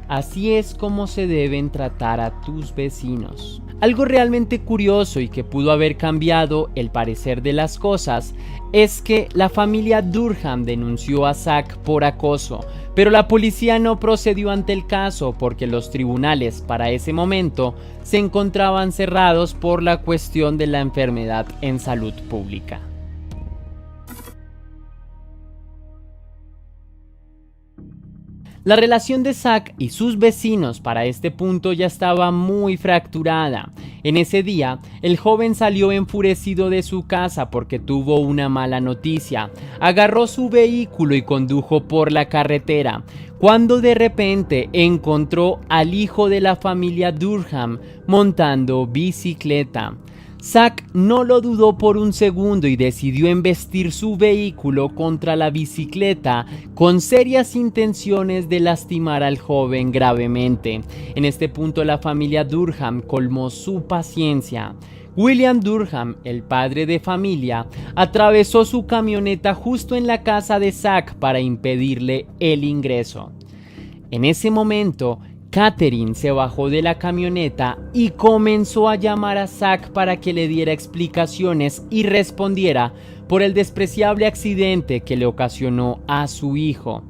[SPEAKER 1] así es como se deben tratar a tus vecinos. Algo realmente curioso y que pudo haber cambiado el parecer de las cosas es que la familia Durham denunció a Zack por acoso, pero la policía no procedió ante el caso porque los tribunales para ese momento se encontraban cerrados por la cuestión de la enfermedad en salud pública. La relación de Zack y sus vecinos para este punto ya estaba muy fracturada. En ese día, el joven salió enfurecido de su casa porque tuvo una mala noticia. Agarró su vehículo y condujo por la carretera, cuando de repente encontró al hijo de la familia Durham montando bicicleta. Zack no lo dudó por un segundo y decidió embestir su vehículo contra la bicicleta con serias intenciones de lastimar al joven gravemente. En este punto la familia Durham colmó su paciencia. William Durham, el padre de familia, atravesó su camioneta justo en la casa de Zack para impedirle el ingreso. En ese momento, Catherine se bajó de la camioneta y comenzó a llamar a Zack para que le diera explicaciones y respondiera por el despreciable accidente que le ocasionó a su hijo.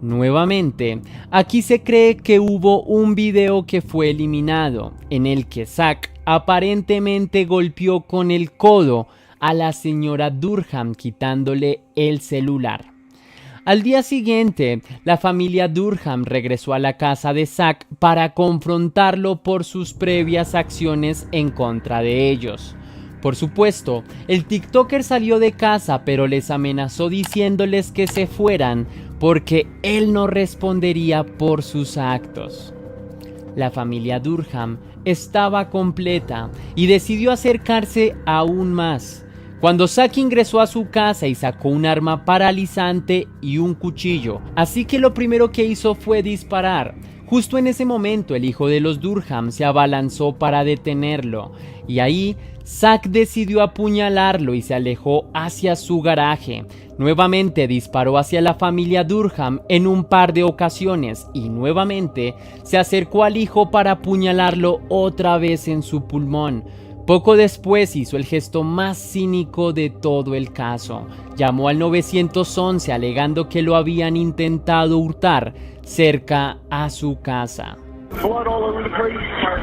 [SPEAKER 1] Nuevamente, aquí se cree que hubo un video que fue eliminado, en el que Zack aparentemente golpeó con el codo a la señora Durham quitándole el celular. Al día siguiente, la familia Durham regresó a la casa de Zack para confrontarlo por sus previas acciones en contra de ellos. Por supuesto, el TikToker salió de casa, pero les amenazó diciéndoles que se fueran porque él no respondería por sus actos. La familia Durham estaba completa y decidió acercarse aún más. Cuando Zack ingresó a su casa y sacó un arma paralizante y un cuchillo, así que lo primero que hizo fue disparar. Justo en ese momento el hijo de los Durham se abalanzó para detenerlo, y ahí Zack decidió apuñalarlo y se alejó hacia su garaje. Nuevamente disparó hacia la familia Durham en un par de ocasiones y nuevamente se acercó al hijo para apuñalarlo otra vez en su pulmón. Poco después hizo el gesto más cínico de todo el caso. Llamó al 911 alegando que lo habían intentado hurtar cerca a su casa.
[SPEAKER 4] Blood all over the place.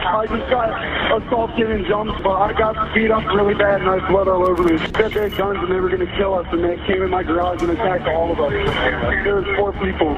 [SPEAKER 4] I just got assaulted and jumped, but I got beat up really bad and I had blood all over me. Said they had guns and they were going to kill us, and they came in my garage and attacked all of us. There was 4 people.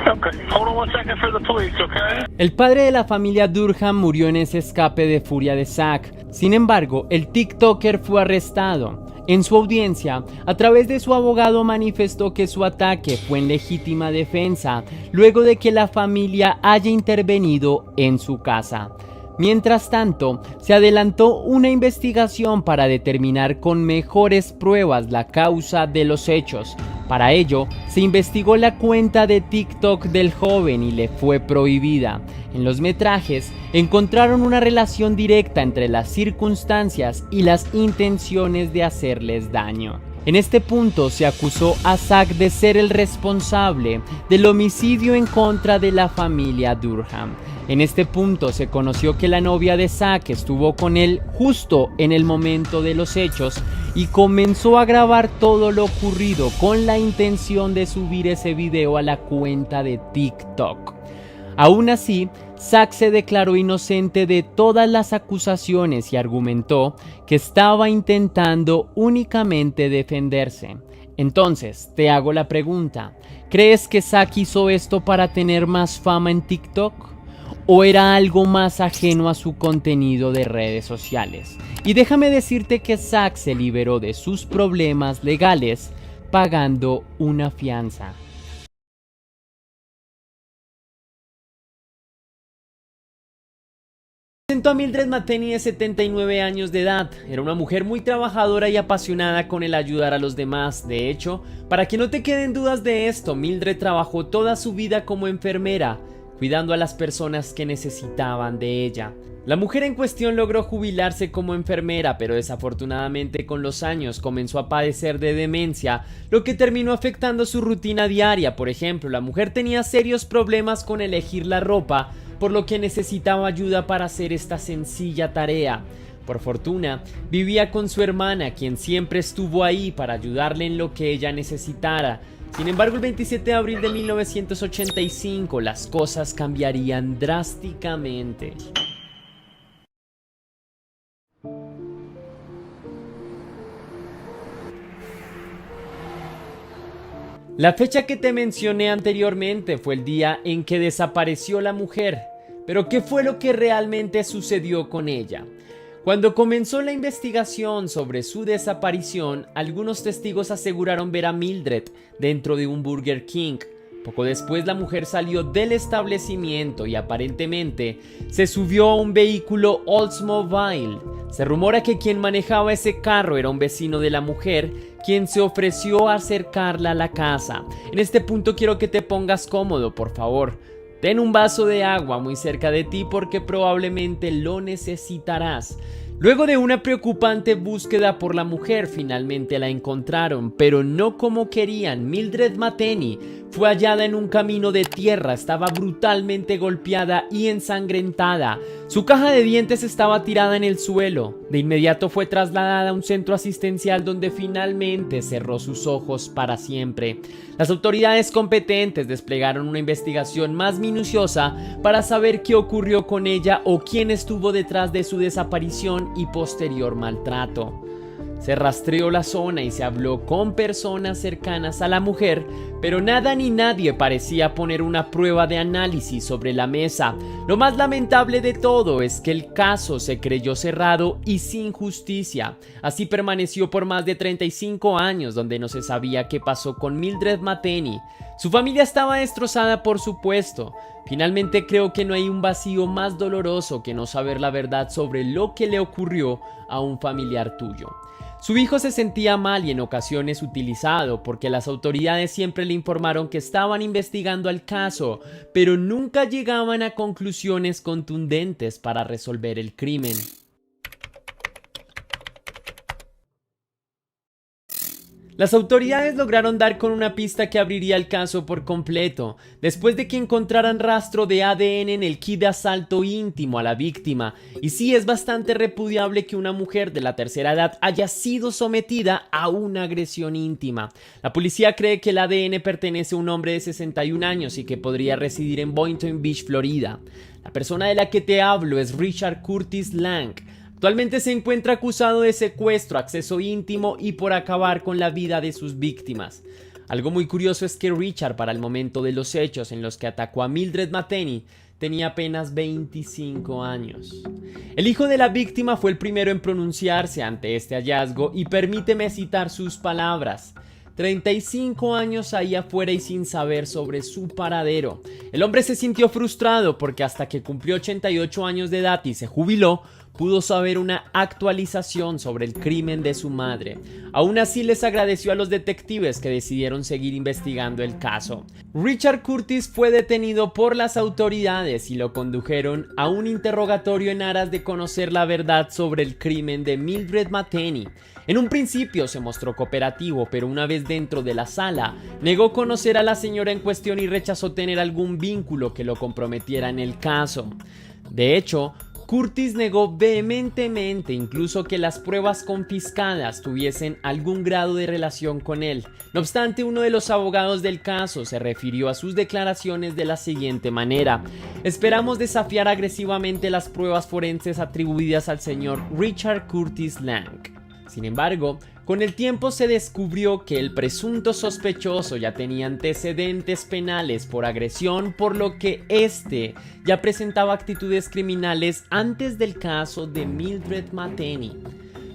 [SPEAKER 4] Okay, hold on 1 second for the police, okay?
[SPEAKER 1] El padre de la familia Durham murió en ese escape de furia de Zack. Sin embargo, el TikToker fue arrestado. En su audiencia, a través de su abogado manifestó que su ataque fue en legítima defensa, luego de que la familia haya intervenido en su casa. Mientras tanto, se adelantó una investigación para determinar con mejores pruebas la causa de los hechos. Para ello, se investigó la cuenta de TikTok del joven y le fue prohibida. En los metrajes, encontraron una relación directa entre las circunstancias y las intenciones de hacerles daño. En este punto se acusó a Zack de ser el responsable del homicidio en contra de la familia Durham. En este punto se conoció que la novia de Zack estuvo con él justo en el momento de los hechos y comenzó a grabar todo lo ocurrido con la intención de subir ese video a la cuenta de TikTok. Aún así, Zack se declaró inocente de todas las acusaciones y argumentó que estaba intentando únicamente defenderse. Entonces, te hago la pregunta, ¿crees que Zack hizo esto para tener más fama en TikTok? ¿O era algo más ajeno a su contenido de redes sociales? Y déjame decirte que Zack se liberó de sus problemas legales pagando una fianza. Presento a Mildred Mateni, de 79 años de edad. Era una mujer muy trabajadora y apasionada con el ayudar a los demás. De hecho, para que no te queden dudas de esto, Mildred trabajó toda su vida como enfermera, cuidando a las personas que necesitaban de ella. La mujer en cuestión logró jubilarse como enfermera, pero desafortunadamente con los años comenzó a padecer de demencia, lo que terminó afectando su rutina diaria. Por ejemplo, la mujer tenía serios problemas con elegir la ropa, por lo que necesitaba ayuda para hacer esta sencilla tarea. Por fortuna, vivía con su hermana, quien siempre estuvo ahí para ayudarle en lo que ella necesitara. Sin embargo, el 27 de abril de 1985, las cosas cambiarían drásticamente. La fecha que te mencioné anteriormente fue el día en que desapareció la mujer. Pero ¿qué fue lo que realmente sucedió con ella? Cuando comenzó la investigación sobre su desaparición, algunos testigos aseguraron ver a Mildred dentro de un Burger King. Poco después la mujer salió del establecimiento y aparentemente se subió a un vehículo Oldsmobile. Se rumora que quien manejaba ese carro era un vecino de la mujer, quien se ofreció a acercarla a la casa. En este punto quiero que te pongas cómodo, por favor. Ten un vaso de agua muy cerca de ti porque probablemente lo necesitarás. Luego de una preocupante búsqueda por la mujer, finalmente la encontraron, pero no como querían. Mildred Mateni fue hallada en un camino de tierra, estaba brutalmente golpeada y ensangrentada. Su caja de dientes estaba tirada en el suelo. De inmediato fue trasladada a un centro asistencial donde finalmente cerró sus ojos para siempre. Las autoridades competentes desplegaron una investigación más minuciosa para saber qué ocurrió con ella o quién estuvo detrás de su desaparición y posterior maltrato. Se rastreó la zona y se habló con personas cercanas a la mujer, pero nada ni nadie parecía poner una prueba de análisis sobre la mesa. Lo más lamentable de todo es que el caso se creyó cerrado y sin justicia. Así permaneció por más de 35 años, donde no se sabía qué pasó con Mildred Mateni. Su familia estaba destrozada, por supuesto. Finalmente creo que no hay un vacío más doloroso que no saber la verdad sobre lo que le ocurrió a un familiar tuyo. Su hijo se sentía mal y en ocasiones utilizado porque las autoridades siempre le informaron que estaban investigando el caso, pero nunca llegaban a conclusiones contundentes para resolver el crimen. Las autoridades lograron dar con una pista que abriría el caso por completo, después de que encontraran rastro de ADN en el kit de asalto íntimo a la víctima. Y sí, es bastante repudiable que una mujer de la tercera edad haya sido sometida a una agresión íntima. La policía cree que el ADN pertenece a un hombre de 61 años y que podría residir en Boynton Beach, Florida. La persona de la que te hablo es Richard Curtis Lang. Actualmente se encuentra acusado de secuestro, acceso íntimo y por acabar con la vida de sus víctimas. Algo muy curioso es que Richard, para el momento de los hechos en los que atacó a Mildred Mateni, tenía apenas 25 años. El hijo de la víctima fue el primero en pronunciarse ante este hallazgo y permíteme citar sus palabras. 35 años ahí afuera y sin saber sobre su paradero. El hombre se sintió frustrado porque hasta que cumplió 88 años de edad y se jubiló, pudo saber una actualización sobre el crimen de su madre. Aún así les agradeció a los detectives que decidieron seguir investigando el caso. Richard Curtis fue detenido por las autoridades y lo condujeron a un interrogatorio en aras de conocer la verdad sobre el crimen de Mildred Mateni. En un principio se mostró cooperativo, pero una vez dentro de la sala, negó conocer a la señora en cuestión y rechazó tener algún vínculo que lo comprometiera en el caso. De hecho, Curtis negó vehementemente incluso que las pruebas confiscadas tuviesen algún grado de relación con él. No obstante, uno de los abogados del caso se refirió a sus declaraciones de la siguiente manera: esperamos desafiar agresivamente las pruebas forenses atribuidas al señor Richard Curtis Lang. Sin embargo, con el tiempo se descubrió que el presunto sospechoso ya tenía antecedentes penales por agresión, por lo que este ya presentaba actitudes criminales antes del caso de Mildred Mateni.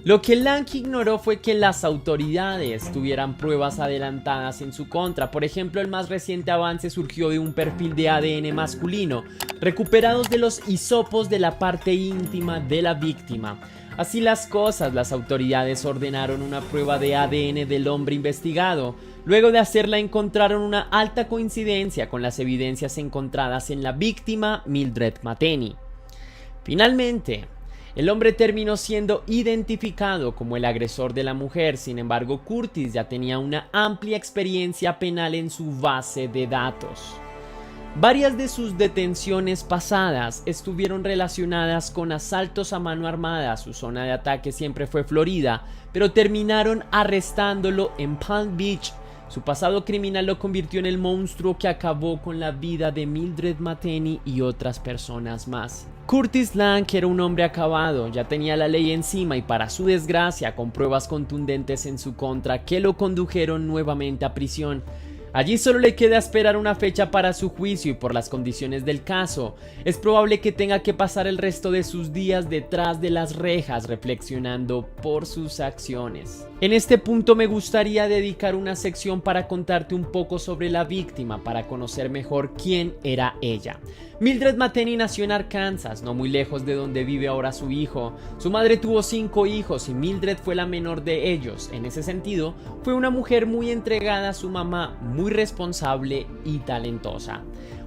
[SPEAKER 1] Lo que Lang ignoró fue que las autoridades tuvieran pruebas adelantadas en su contra. Por ejemplo, el más reciente avance surgió de un perfil de ADN masculino, recuperados de los hisopos de la parte íntima de la víctima. Así las cosas, las autoridades ordenaron una prueba de ADN del hombre investigado. Luego de hacerla encontraron una alta coincidencia con las evidencias encontradas en la víctima Mildred Mateni. Finalmente, el hombre terminó siendo identificado como el agresor de la mujer. Sin embargo, Curtis ya tenía una amplia experiencia penal en su base de datos. Varias de sus detenciones pasadas estuvieron relacionadas con asaltos a mano armada. Su zona de ataque siempre fue Florida, pero terminaron arrestándolo en Palm Beach. Su pasado criminal lo convirtió en el monstruo que acabó con la vida de Mildred Mateni y otras personas más. Curtis Lang era un hombre acabado, ya tenía la ley encima y, para su desgracia, con pruebas contundentes en su contra que lo condujeron nuevamente a prisión. Allí solo le queda esperar una fecha para su juicio y por las condiciones del caso, es probable que tenga que pasar el resto de sus días detrás de las rejas reflexionando por sus acciones. En este punto me gustaría dedicar una sección para contarte un poco sobre la víctima para conocer mejor quién era ella. Mildred Mateni nació en Arkansas, no muy lejos de donde vive ahora su hijo. Su madre tuvo 5 hijos y Mildred fue la menor de ellos. En ese sentido, fue una mujer muy entregada a su mamá, muy responsable y talentosa.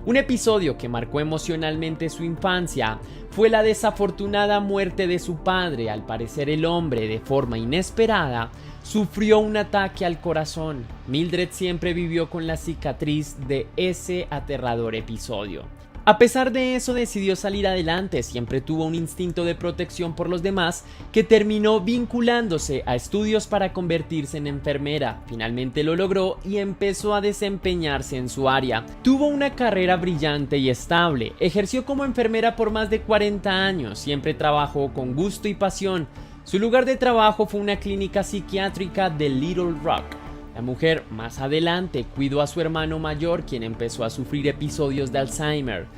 [SPEAKER 1] Un episodio que marcó emocionalmente su infancia fue la desafortunada muerte de su padre. Al parecer el hombre, de forma inesperada, sufrió un ataque al corazón. Mildred siempre vivió con la cicatriz de ese aterrador episodio. A pesar de eso decidió salir adelante, siempre tuvo un instinto de protección por los demás que terminó vinculándose a estudios para convertirse en enfermera. Finalmente lo logró y empezó a desempeñarse en su área. Tuvo una carrera brillante y estable, ejerció como enfermera por más de 40 años, siempre trabajó con gusto y pasión. Su lugar de trabajo fue una clínica psiquiátrica de Little Rock. La mujer más adelante cuidó a su hermano mayor, quien empezó a sufrir episodios de Alzheimer.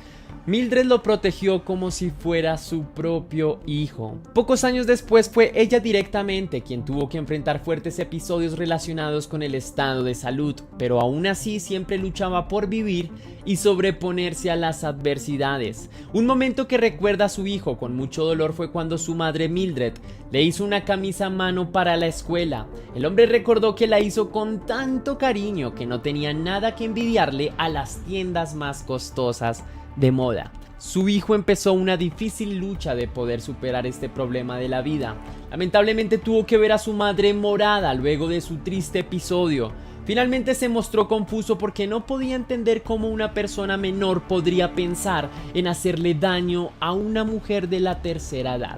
[SPEAKER 1] Mildred lo protegió como si fuera su propio hijo. Pocos años después fue ella directamente quien tuvo que enfrentar fuertes episodios relacionados con el estado de salud, pero aún así siempre luchaba por vivir y sobreponerse a las adversidades. Un momento que recuerda a su hijo con mucho dolor fue cuando su madre Mildred le hizo una camisa a mano para la escuela. El hombre recordó que la hizo con tanto cariño que no tenía nada que envidiarle a las tiendas más costosas de moda. Su hijo empezó una difícil lucha de poder superar este problema de la vida. Lamentablemente tuvo que ver a su madre morada luego de su triste episodio. Finalmente se mostró confuso porque no podía entender cómo una persona menor podría pensar en hacerle daño a una mujer de la tercera edad.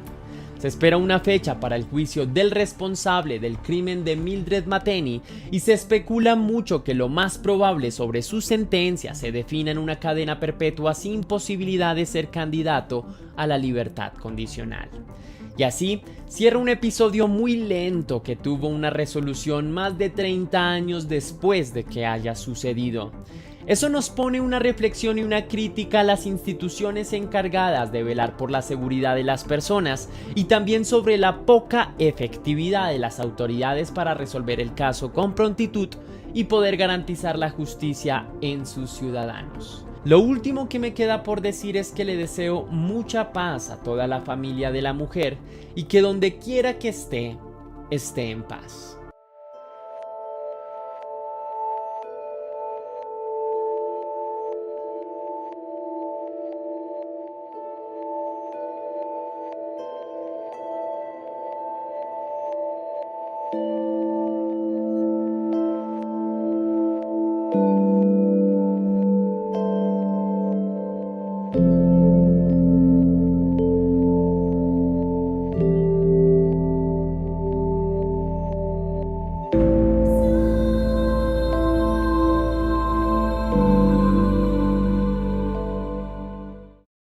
[SPEAKER 1] Se espera una fecha para el juicio del responsable del crimen de Mildred Mateni y se especula mucho que lo más probable sobre su sentencia se defina en una cadena perpetua sin posibilidad de ser candidato a la libertad condicional. Y así cierra un episodio muy lento que tuvo una resolución más de 30 años después de que haya sucedido. Eso nos pone una reflexión y una crítica a las instituciones encargadas de velar por la seguridad de las personas y también sobre la poca efectividad de las autoridades para resolver el caso con prontitud y poder garantizar la justicia en sus ciudadanos. Lo último que me queda por decir es que le deseo mucha paz a toda la familia de la mujer y que donde quiera que esté en paz.